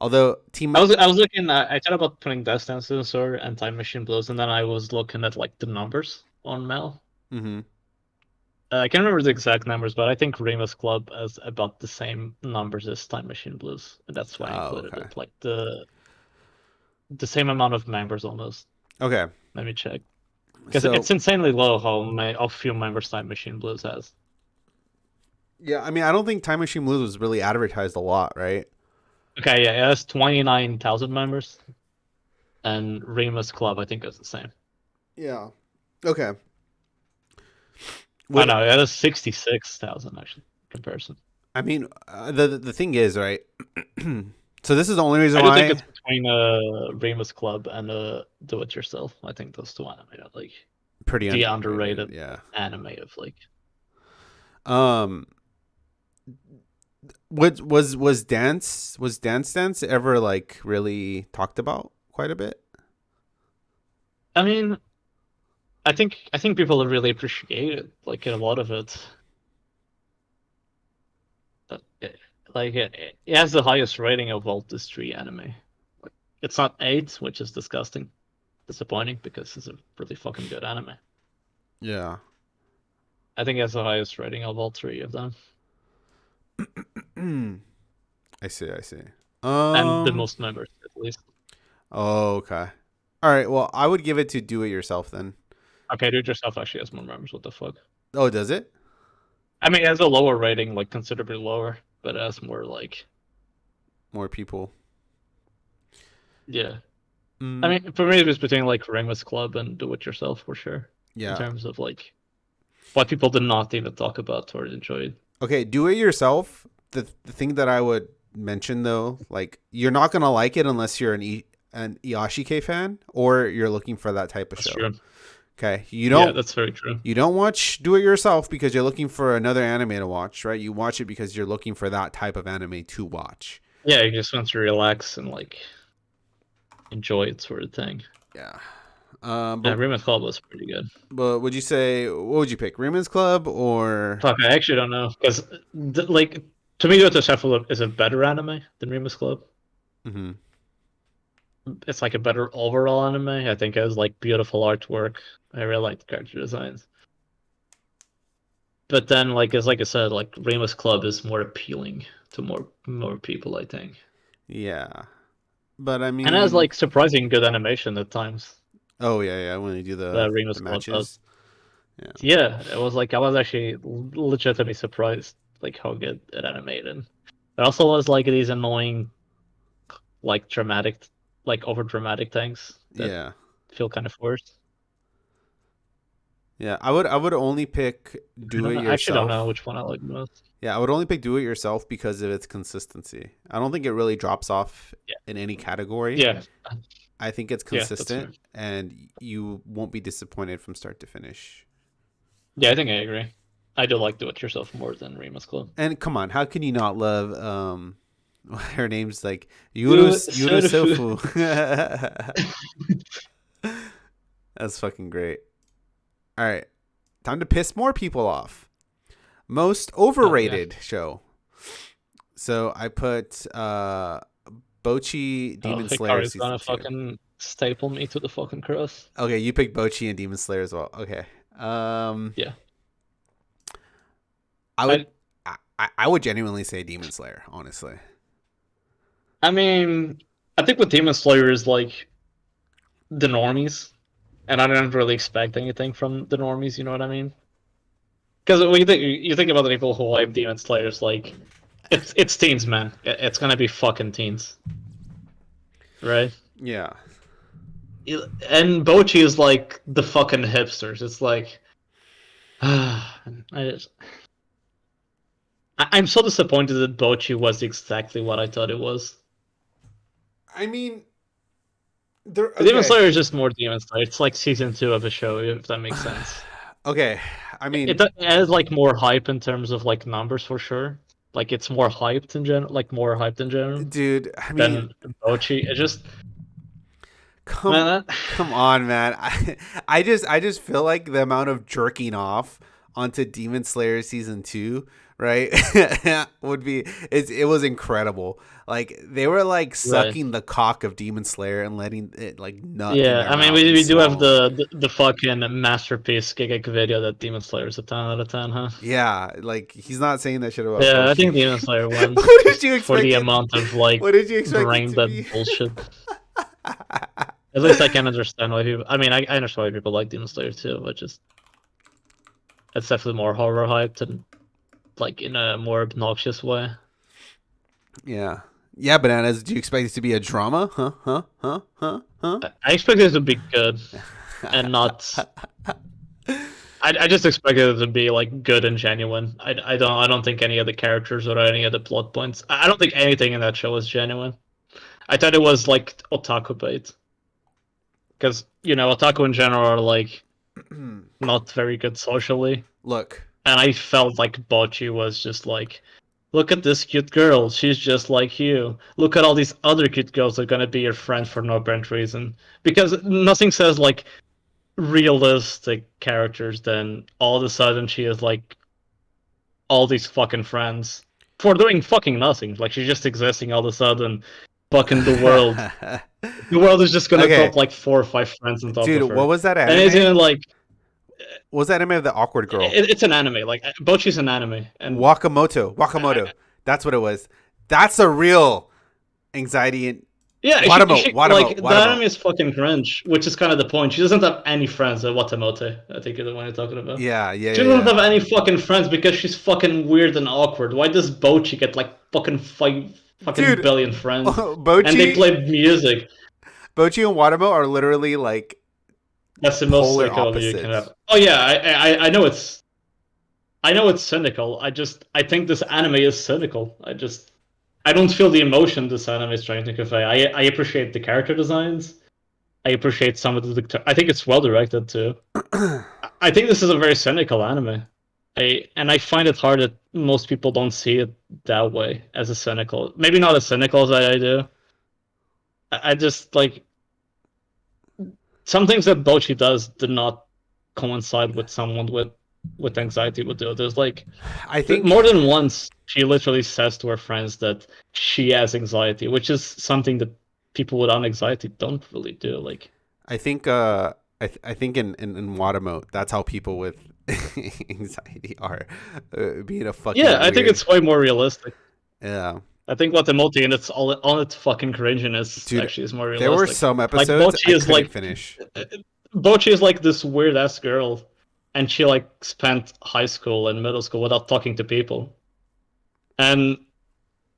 Although Team I was looking. I thought about putting Death Dance Dinosaur and Time Machine Blues, and then I was looking at like the numbers on Mel. mm-hmm. I can't remember the exact numbers, but I think Remus Club has about the same numbers as Time Machine Blues, and that's why I Oh, included okay. it. Like the same amount of members almost. Okay. Let me check. Because So it's insanely low how few members Time Machine Blues has. yeah, I mean, I don't think Time Machine Blues was really advertised a lot, right? Okay, yeah, it has 29,000 members, and Remus Club I think is the same. Yeah. Okay. I What know it has 66,000 actually comparison. I mean, the thing is, right? So this is the only reason I do think why it's between Remus Club and Do It Yourself. I think those two anime are like pretty the underrated. underrated Yeah. anime of like. Um. What was Dance Dance ever like really talked about quite a bit? I mean, I think people really appreciate it. Like a lot of it. Like it has the highest rating of all these three anime. Like it's not 8, which is disappointing because it's a really fucking good anime. Yeah. I think it has the highest rating of all three of them, I see. I see. and the most members at least. Oh, okay. All right. Well, I would give it to Do It Yourself then. Okay, Do It Yourself actually has more members. What the fuck? Oh, does it? I mean, it has a lower rating, like considerably lower, but it has more like More people. yeah. I Mm, mean, for me, it was between like Remus Club and Do It Yourself for sure. In yeah. terms of like what people did not even talk about or enjoy. Okay. Do It Yourself. The thing that I would mention though, like you're not gonna like it unless you're an Iyashike fan or you're looking for that type of That's show. true. Okay. Yeah, that's very true. You don't watch Do It Yourself because you're looking for another anime to watch, right? You watch it because you're looking for that type of anime to watch. Yeah, you just want to relax and like enjoy it sort of thing. Yeah. Yeah, But Remus Club was pretty good. would you say what would you pick, Raymond's Club or? Fuck, I actually don't know because like to me, Dota Shuffle is a better anime than Remus Club. Mm-hmm. It's like a better overall anime. I think it has like beautiful artwork. I really like the character designs. But then, like I said, like Remus Club is more appealing to more people, I think. Yeah, but I And it has mean, like surprising good animation at times. oh yeah, yeah. When you do The the Remus Club does. matches, yeah, Yeah, it was like I was actually legitimately surprised like how good it animated. There also was like these annoying like dramatic like over dramatic things that yeah, feel kind of forced. yeah. I would only pick Do It I actually don't know Yourself. which one I like most. Yeah, I would only pick Do It Yourself because of its consistency. I don't think it really drops off Yeah. in any category. Yeah. I think it's Yeah, that's fair. consistent, and you won't be disappointed from start to finish. Yeah, I think I agree. I do like Do It Yourself more than Remus Club. And come on, how can you not love her name's like Yura Surfu. Sofu. That's fucking great. All right. Time to piss more people off. Most Oh yeah. overrated show. So I put Bochi Oh, Demon Slayer Hikari's season gonna 2. fucking staple me to the fucking cross. Okay, you picked Bochi and Demon Slayer as well. Okay. Yeah. I I would I would genuinely say Demon Slayer, honestly. I mean, I think with Demon Slayer is like the normies, and I didn't really expect anything from the normies. You know what I mean? Because when you think about the people who like Demon Slayers, like it's teens, man. It's gonna be fucking teens, right? Yeah. And Bochi is like the fucking hipsters. It's like, I just, I'm so disappointed that Bochi was exactly what I thought it was. I mean, they're Demon okay. Slayer is just more Demon Slayer. It's like season 2 of a show, if that makes sense. Okay. I mean, It has like more hype in terms of like numbers for sure, Like it's more hyped in general, like more hyped in general Dude, I mean, than Bochi. It just come man, that, come on, man. I just feel like the amount of jerking off onto Demon Slayer season 2, right? would be it was incredible. Like they were like right. sucking the cock of Demon Slayer and letting it like nut in Yeah, their I mean mouth and we do have swallowing. the fucking masterpiece Gigek video that Demon Slayer is a 10 out of 10, huh? Yeah, like he's not saying that shit about Yeah, I Bochi. think Demon Slayer wins What did just you for expect the it? amount of like What did you expect it brain to be? dead bullshit. At least I can understand why people. I mean, I understand why people like Demon Slayer too, but just it's definitely more horror hyped and like in a more obnoxious way. Yeah. Yeah, bananas. Do you expect it to be a drama? Huh? Huh? Huh? Huh? Huh? I expected it to be good and not. I just expected it to be like good and genuine. I don't think any of the characters or any of the plot points. I don't think anything in that show was genuine. I thought it was like otaku bait because otaku in general are like not very good socially, Look. and I felt like Bocchi was just like, look at this cute girl, she's just like you. Look at all these other cute girls that are gonna be your friend for no apparent reason. Because nothing says like realistic characters than all of a sudden she is like all these fucking friends for doing fucking nothing. Like she's just existing all of a sudden, fucking the world. The world is just gonna Okay. drop like 4 or 5 friends on top Dude, of what her, was that and it's anime? even like What was that anime of the awkward girl? it's an anime. Like Bocchi's an anime, and Wakamoto. Wakamoto. That's what it was. That's a real anxiety and yeah, Watamote. she like Watamote. the anime Watamote. is fucking cringe, which is kind of the point. She doesn't have any friends at Watamote. I think is the one you're talking about. Yeah, yeah, She yeah, doesn't yeah. have any fucking friends because she's fucking weird and awkward. Why does Bocchi get like fucking 5 fucking Dude, billion friends, and they Bochi play music? Bochi and Watamote are literally like That's the most polar cynical you can opposites. have. Oh yeah, I know it's cynical. I think this anime is cynical. I don't feel the emotion this anime is trying to convey. I appreciate the character designs. I appreciate some of the. I think it's well directed too. I think this is a very cynical anime. I find it hard that most people don't see it that way as a cynical. Maybe not as cynical as I do. I just like some things that Bochi does did not coincide with someone with anxiety would do. There's like I think more than once she literally says to her friends that she has anxiety, which is something that people without anxiety don't really do. Like I think I think in Watamote that's how people with anxiety are being a yeah, fucking I think weird. it's way more realistic. Yeah. I think what the multi and it's all on its fucking cringiness Dude, actually is more there were realistic. some Like episodes I couldn't finish. Bochi is like this weird ass girl, and she like spent high school and middle school without talking to people, and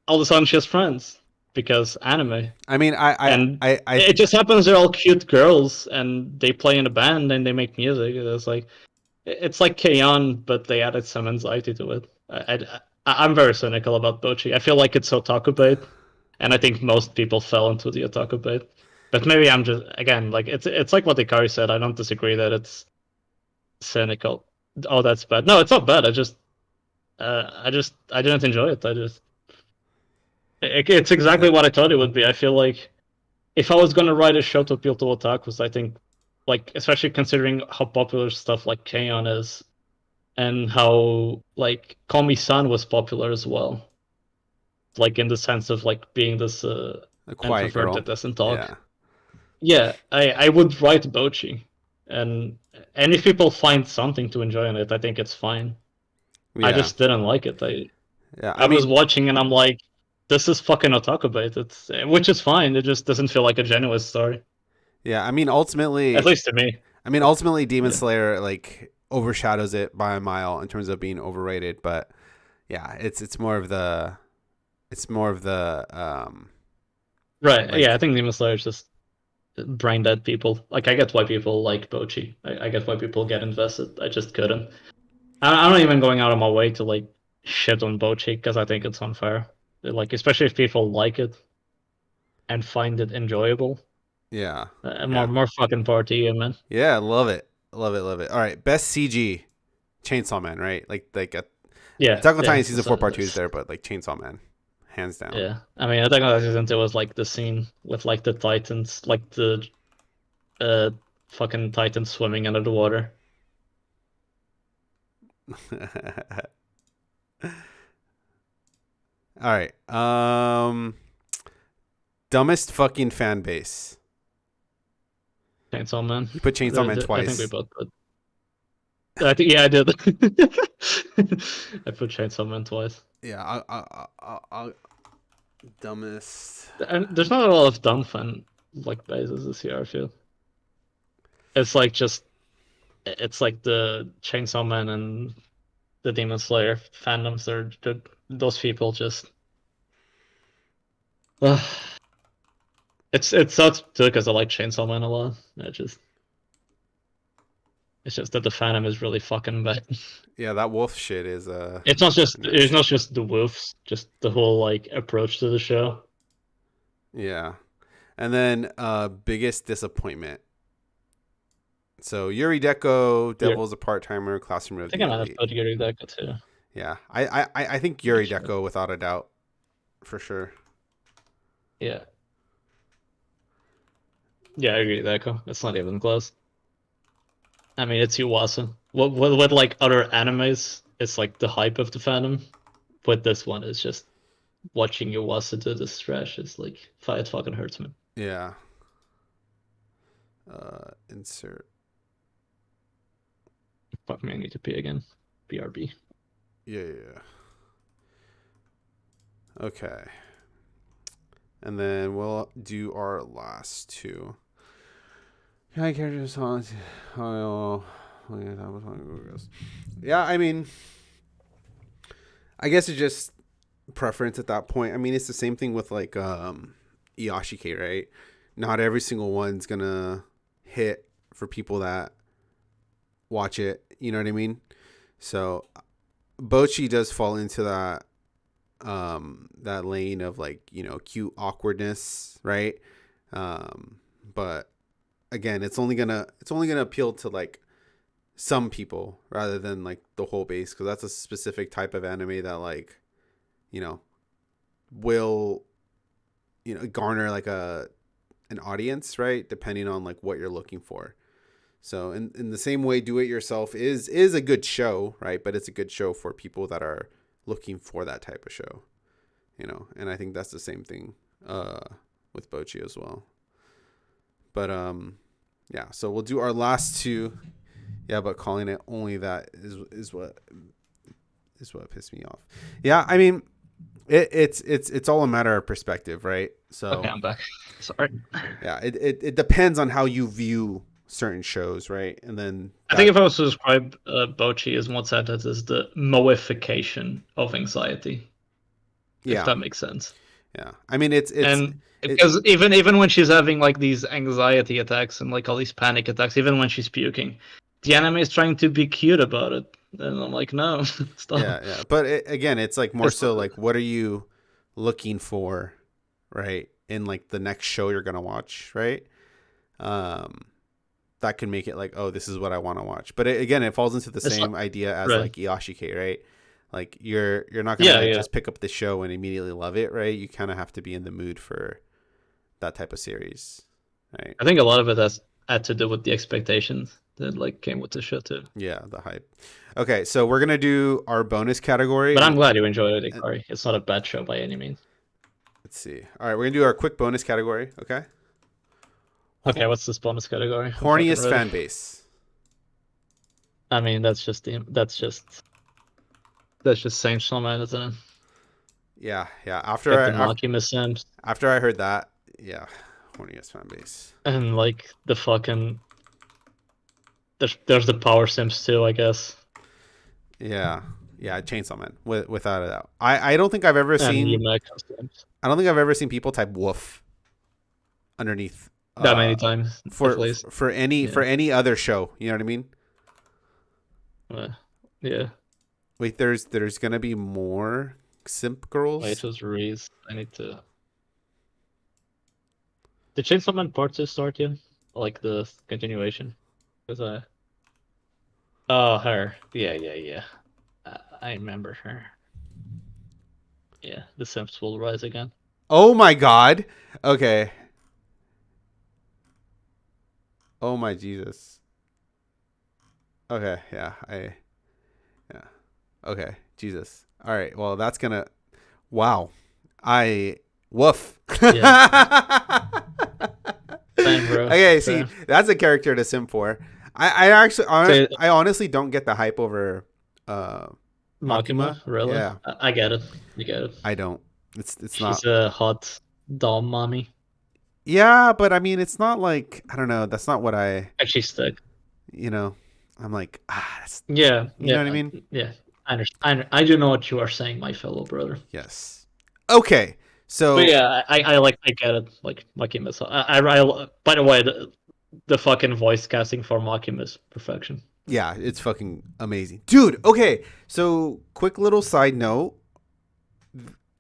all of a sudden she has friends because anime. I mean, And I it just happens they're all cute girls and they play in a band and they make music. It's like K-On, but they added some anxiety to it. I'm very cynical about Bochi. I feel like it's otaku bait, and I think most people fell into the otaku bait. But maybe I'm just again like it's like what Ikari said. I don't disagree that it's cynical. Oh, that's bad. No, it's not bad. I didn't enjoy it. It's yeah. exactly what I thought it would be. I feel like if I was gonna write a show to appeal to otakus, I think like especially considering how popular stuff like K-On is and how like Komi-san was popular as well. Like in the sense of like being this A quiet introvert girl. that doesn't talk. Yeah. Yeah, I would write Bochi, and if people find something to enjoy in it, I think it's fine. I Yeah. just didn't like it. Yeah. I I was mean, watching and I'm like, this is fucking otaku bait. It's which is fine. It just doesn't feel like a genuine story, yeah, at least to me. ultimately Demon Yeah. Slayer like overshadows it by a mile in terms of being overrated, but yeah, it's more of the Right. Yeah, I like think Demon Slayer is just brain dead people. Like I get why people like Bochi. I get why people get invested. I just couldn't. I'm not even going out of my way to like shit on Bochi because I think it's unfair. Like especially if people like it and find it enjoyable. yeah. More Yeah. more fucking power to you, man. Yeah, love it. Love it, love it. All right, best CG Chainsaw Man, right? Like Yeah, Attack on yeah. Titan season 4 part 2 is there, but like Chainsaw Man, hands down. Yeah, I mean, Attack on Titan there was like the scene with like the Titans, like the uh fucking Titans swimming under the water. All right. Dumbest fucking fan base. Chainsaw Man. You put Chainsaw Man I think we twice. both put. I think yeah, I did. I put Chainsaw Man twice. Yeah. Dumbest. And there's not a lot of dumb fan like bases this year. I feel it's like just it's like the Chainsaw Man and the Demon Slayer fandoms. Those people just. It sucks too because I like Chainsaw Man a lot. It's just that the fandom is really fucking bad. Yeah, that wolf shit is It's nasty. not just the wolves, just the whole like approach to the show. Yeah. And then biggest disappointment. So Yuri Deco, Yeah, Devil's a part timer, classroom I of think the I might have elite. put Yurei Deco too. Yeah. I think Yuri Actually, Deco without a doubt, for sure. yeah, yeah, I agree with Deco. It's not even close. I mean, it's Yuasa. What like other animes? It's like the hype of the fandom. But this one is just watching Yuasa do this trash. It's like it fucking hurts me. Yeah. Insert. Fuck me, I need to pee again. BRB. Yeah, yeah, yeah. Okay. And then we'll do our last two. High character songs. Oh, yeah, I mean, I guess it's just preference at that point. I mean, it's the same thing with like Iyashike, right? Not every single one's gonna hit for people that watch it. You know what I mean? So Bochi does fall into that lane of like, you know, cute awkwardness, right? But again, it's only gonna appeal to like some people rather than like the whole base, because that's a specific type of anime that like, you know, will, you know, garner like an audience, right, depending on like what you're looking for. So in the same way, do it yourself is a good show, right? But it's a good show for people that are looking for that type of show, you know. And I think that's the same thing with Bochi as well. But yeah, so we'll do our last two. Yeah, but calling it only that is what pissed me off. Yeah, I mean, it's all a matter of perspective, right? Okay, So I'm back. Sorry. yeah, it depends on how you view certain shows, right? And then I think if I was to describe Bochi as one sentence, is the moification of anxiety, if yeah, that makes sense. yeah. I mean, it's And it because even when she's having like these anxiety attacks and like all these panic attacks, even when she's puking, the anime is trying to be cute about it, and I'm like, no, yeah, stop. yeah. But again, it's like more It's so like, what are you looking for, right? In like the next show you're gonna watch, right? Um, that can make it like, oh, this is what I want to watch. But again, it falls into the it's not same idea as right. like Iyashike, right? Like you're not Yeah, gonna yeah. just pick up the show and immediately love it, right? You kind of have to be in the mood for that type of series, right? I think a lot of it has had to do with the expectations that like came with the show too. Yeah, the hype. Okay, so we're gonna do our bonus category, But I'm and, glad you enjoyed it, and Ikari. It's not a bad show by any means. let's see. All right, we're gonna do our quick bonus category. Okay. Okay, what's this bonus category? I'm fucking Horniest ready. fan base. I mean, that's just same showman, isn't it? Yeah, yeah. Got the Makima Sims After I heard that, yeah, horniest fan base. and like the fucking there's the Power Sims too, I guess. Yeah, yeah. Chainsaw Man, without a doubt. I don't think I've ever And seen. Yumeka Sims. I don't think I've ever seen people type woof underneath That many times at least. for Yeah. any other show. You know what I mean? Uh, yeah. Wait, there's gonna be more simp Wait, girls. it was Reese. I need to. Did Chainsaw Man Part 2 start yet? Like the continuation? Because I. Oh, her. Yeah, yeah, yeah. I remember her. Yeah, the Simps will rise again. Oh my god. Okay. Oh my Jesus. Okay, yeah. Yeah. Okay, Jesus. All right. Well, that's gonna. Wow. I woof. Yeah, same, bro. Okay, see, Same. that's a character to simp for. I actually, Say I honestly don't get the hype over uh Makima, Makima. really? Yeah, I get it. I get it. I don't. It's not. She's a hot doll mommy. Yeah, but I mean, it's not like I don't know. That's not what I. Actually, stick. You know, I'm like that's, Yeah, you know what I yeah, mean? yeah. I understand. I do know what you are saying, my fellow brother. Yes. Okay. But So yeah, I get it. Like Makima's. By the way, the fucking voice casting for Makima's perfection. yeah, it's fucking amazing, dude. Okay, so quick little side note.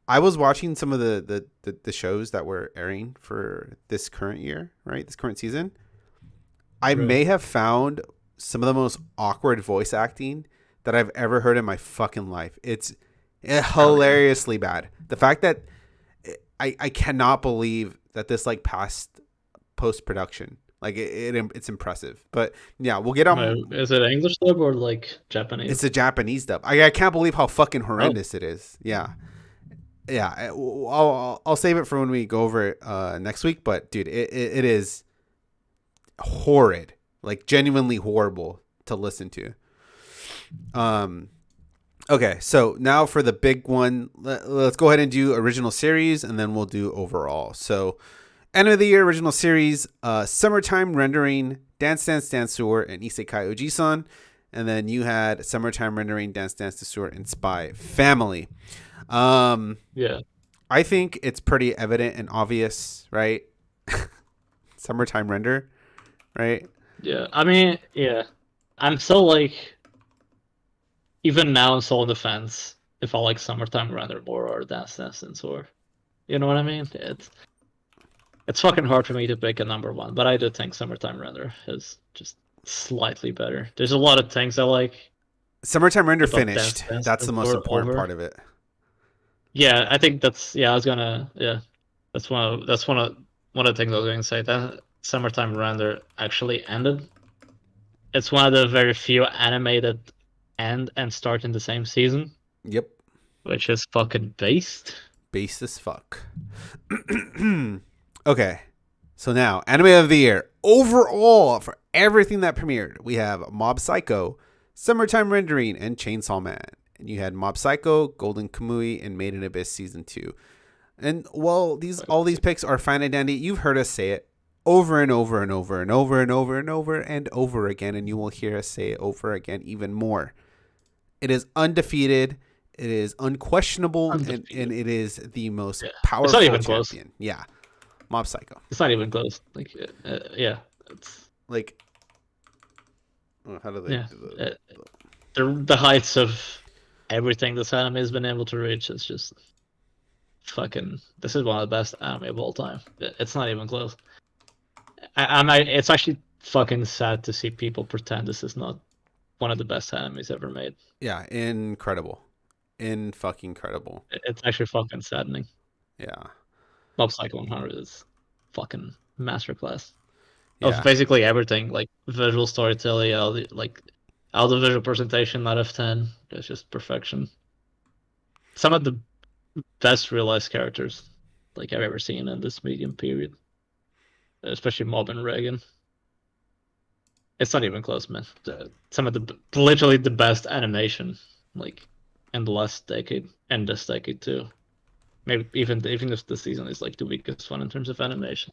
I was watching some of the shows that were airing for this current year, right? This current season. I Right. may have found some of the most awkward voice acting that I've ever heard in my fucking life. It's Oh yeah. hilariously bad. The fact that I cannot believe that this like passed post production. Like it's impressive. But yeah, we'll get on. Wait, is it English dub or like Japanese? It's a Japanese dub. I can't believe how fucking Oh, horrendous it is. Yeah. Yeah, I'll save it for when we go over it next week. But dude, it is horrid, like genuinely horrible to listen to. Um, okay, so now for the big one, let's go ahead and do original series, and then we'll do overall. So, end of the year original series, summertime rendering, Dance Dance Dance Tour, and Isekai Ojisan, and then you had summertime rendering, Dance Dance Tour, and Spy Family. yeah. I think it's pretty evident and obvious, right? Summertime render, right? Yeah. I mean, yeah. I'm still like, even now, I'm still on the fence if I like Summertime Render more or Dance Dance or, you know what I mean? It's fucking hard for me to pick a number one, but I do think Summertime Render is just slightly better. There's a lot of things I like Summertime render about Dance finished. Dance That's the most or important over. part of it. Yeah, I think that's I was gonna that's one of the things I was gonna say. That Summertime Render actually ended. It's one of the very few animated end and start in the same season, Yep. which is fucking based. Base as fuck. Okay. So now, anime of the year. Overall, for everything that premiered, we have Mob Psycho, Summertime Rendering, and Chainsaw Man. And you had Mob Psycho, Golden Kamui, and Made in Abyss Season 2. And while all these picks are fine and dandy, you've heard us say it over and over and over and over and over and over and over again, and you will hear us say it over again even more. It is undefeated. It is unquestionable, and it is the most Yeah, it's not powerful even close. champion. Yeah, Mob Psycho. It's not even close. Like, yeah, it's Like, how do they? yeah. The heights of everything this anime has been able to reach is just fucking. This is one of the best anime of all time. It's not even close. It's actually fucking sad to see people pretend this is not one of the best animes ever made. Yeah, incredible, in fucking incredible. It's actually fucking saddening. Yeah, Mob Psycho 100 is fucking masterclass of yeah, basically everything, like visual storytelling, all the visual presentation out of 10. It's just perfection. Some of the best realized characters like I've ever seen in this medium period, especially Mob and Reigen. It's not even close, man. Some of the literally the best animation, like in the last decade and this decade too. Maybe even if this season is like the weakest one in terms of animation.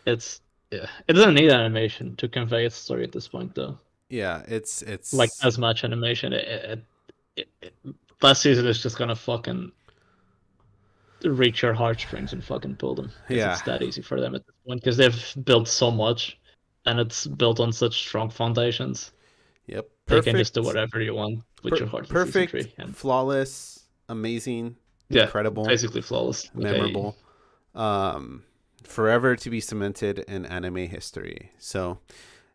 It's yeah, it doesn't need animation to convey its story at this point though. yeah. Like It's as much animation, last season is just gonna fucking reach your heartstrings and fucking pull them because yeah, it's that easy for them at this point because they've built so much and it's built on such strong foundations. yep. They can just do Perfect, whatever you want with your heart in season perfect, 3, and flawless, amazing, yeah, incredible, basically flawless. Okay, memorable. Forever to be cemented in anime history. So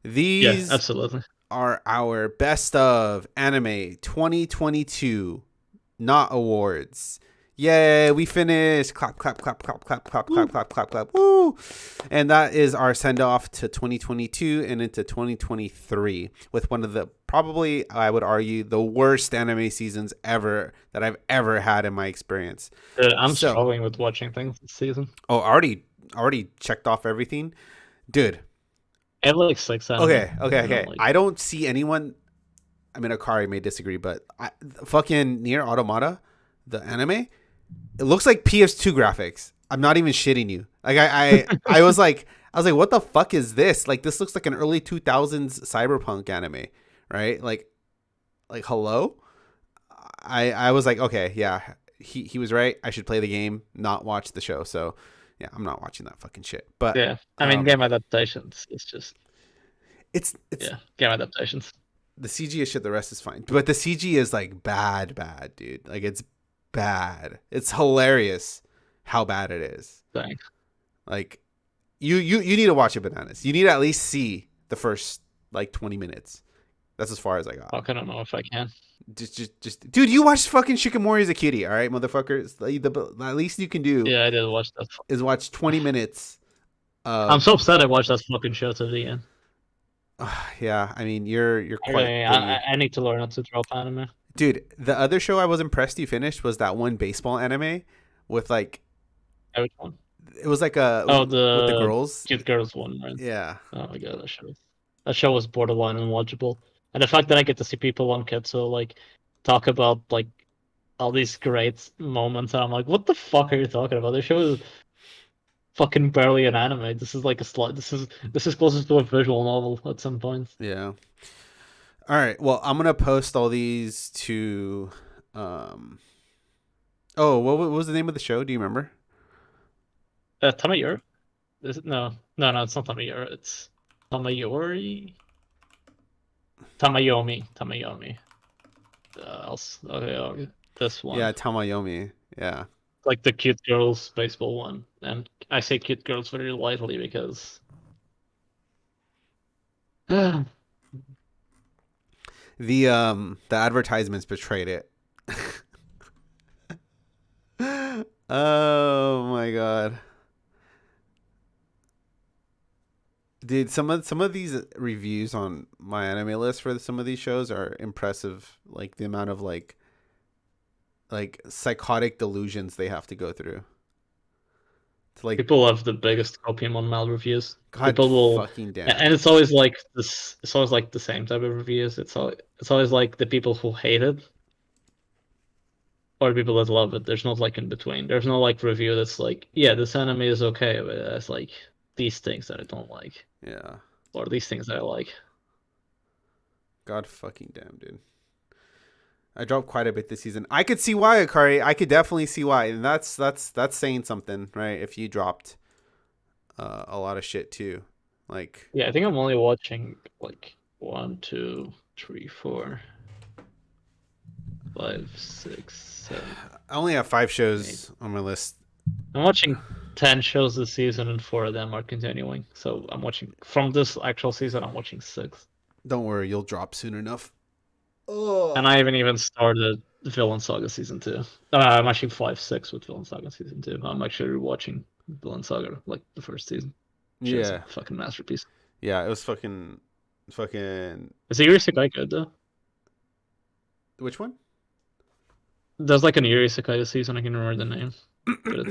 yeah, these absolutely. are our best of anime 2022, not awards. Yay, we finished. Clap, clap, clap, clap, clap, clap, clap, clap, clap, clap. Woo! And that is our send off to 2022 and into 2023 with one of the, probably, I would argue, the worst anime seasons ever that I've ever had in my experience. Dude, I'm So, struggling with watching things this season. oh, already checked off everything. Dude, I have like 6 anime. okay. Like, I don't see anyone. I mean, Akari may disagree, but fucking Nier Automata, the anime, it looks like PS2 graphics. I'm not even shitting you. Like I was like, what the fuck is this? Like, this looks like an early 2000s cyberpunk anime, right? Like hello. I was like, okay, yeah, he was right. I should play the game, not watch the show. So yeah, I'm not watching that fucking shit. But yeah, I mean, game adaptations. It's just it's game adaptations. the CG is shit. The rest is fine. But the CG is like bad, dude. Like, it's bad. It's hilarious how bad it is. Thanks. Like, you need to watch it, Bananas. You need to at least see the first like 20 minutes. That's as far as I got. I don't know if I can. Just, dude, you watched fucking Shikimori as a cutie, all right, motherfuckers. The at least you can do Yeah, I did watch that. is watch 20 minutes. I'm so upset I watched that fucking show to the end. Yeah, I mean, you're quite. I need to learn how to drop anime. Dude, the other show I was impressed you finished was that one baseball anime with like. Which one? It was like a Oh, with the girls. cute girls one, right? Yeah. Oh my god, that show was borderline unwatchable. And the fact that I get to see people on Ketsu like talk about like all these great moments, and I'm like, what the fuck are you talking about? This show is fucking barely an anime. This is like a slide. This is closest to a visual novel at some point. Yeah. All right. Well, I'm gonna post all these to. Oh, what was the name of the show? Do you remember? Tamayori? Is it? No, it's not Tamayori. It's Tamayori. Tamayomi. Okay, this one. Yeah, Tamayomi. Yeah. Like the cute girls baseball one, and I say cute girls very lightly because The advertisements betrayed it. Oh my god. Dude, some of these reviews on my anime list for some of these shows are impressive. Like, the amount of like psychotic delusions they have to go through. To like, people have the biggest Pokemon mal reviews. God People will, fucking damn. and it's always like this. It's always like the same type of reviews. It's always like the people who hate it or the people that love it. There's not like in between. There's no like review that's like, yeah, this anime is okay, but it's like these things that I don't like. Yeah. Or these things that I like. God fucking damn, dude. I dropped quite a bit this season. I could see why, Akari. I could definitely see why, and that's saying something, right? If you dropped a lot of shit too, like. Yeah, I think I'm only watching like 1, 2, 3, 4, 5, 6, 7. I only have 5 shows on my list. I'm watching 10 shows this season, and 4 of them are continuing. So I'm watching from this actual season. I'm watching 6. Don't worry, you'll drop soon enough. Oh. And I haven't even started Villan Saga season 2. I'm actually 5, 6 with Villan Saga season 2. I'm actually watching Villan Saga like the first season. Yeah, fucking masterpiece. Yeah, it was fucking. Is the Yurei Deco good though? Which one? There's like an Yurei Deco this season. I can remember the name. But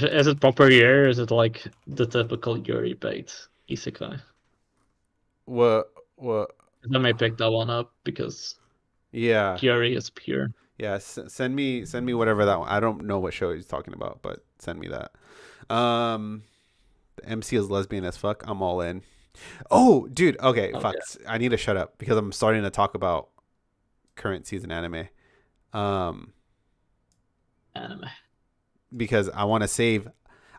is it proper Yuri, or is it like the typical Yuri bait isekai? What? I may pick that one up because Yeah, Yuri is pure. Yeah, send me whatever that one. I don't know what show he's talking about, but send me that. The MC is lesbian as fuck. I'm all in. Oh, dude. Okay, fuck. Yeah. I need to shut up because I'm starting to talk about current season anime. Anime. Because I want to save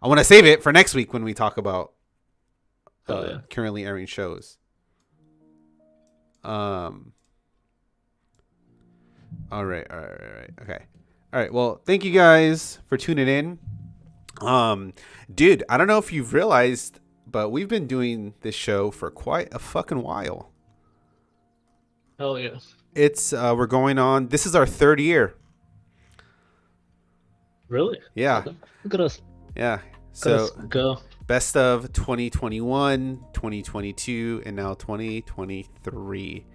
it for next week when we talk about currently airing shows. All right. Okay. All right. Well, thank you guys for tuning in. Dude, I don't know if you've realized but we've been doing this show for quite a fucking while. Hell yeah. It's we're going on. This is our 3rd year. Really? Yeah. Look at us. Yeah. So So go. best of 2021, 2022, and now 2023.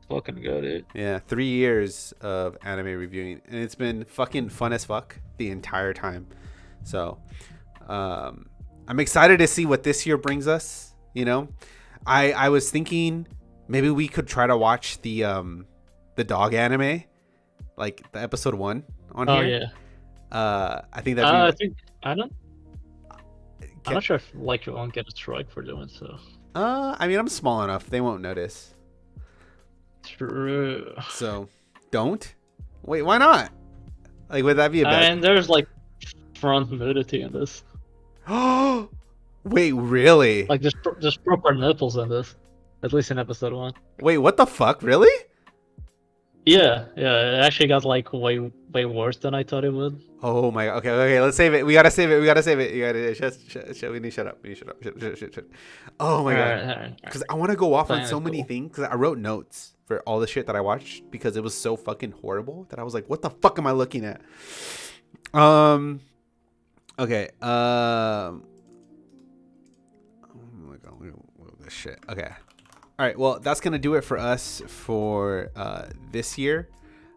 Fucking go, dude. Yeah, 3 years of anime reviewing, and it's been fucking fun as fuck the entire time. So, I'm excited to see what this year brings us. You know, I was thinking maybe we could try to watch the dog anime, like the episode 1 on Oh here. yeah. I think I that'd be. think I'm not sure if like you won't get a strike for doing so. I mean, I'm small enough; they won't notice. True. So, don't. Wait, why not? Like, would that be a bad? And there's like front nudity in this. Oh, wait, really? Like there's proper nipples in this. At least in episode 1. Wait, what the fuck? Really? Yeah, it actually got like way worse than I thought it would. Oh my. Okay. Let's save it. We gotta save it. You gotta we need to shut up. Shut. Oh my god. Alright. Because I want to go off on Fine, so many cool. things. Because I wrote notes for all the shit that I watched because it was so fucking horrible that I was like, what the fuck am I looking at? Okay. Oh my god. This shit. Okay. All right, well, that's going to do it for us for this year.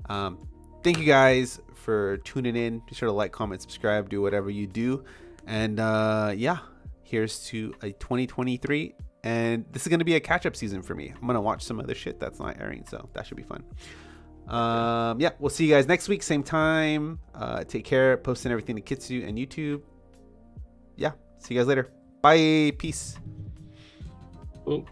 Thank you guys for tuning in. Be sure to like, comment, subscribe, do whatever you do. And yeah, here's to a 2023. And this is going to be a catch-up season for me. I'm going to watch some other shit that's not airing, so that should be fun. Yeah, we'll see you guys next week, same time. Take care. Posting everything to Kitsu and YouTube. Yeah, see you guys later. Bye. Peace. Ooh.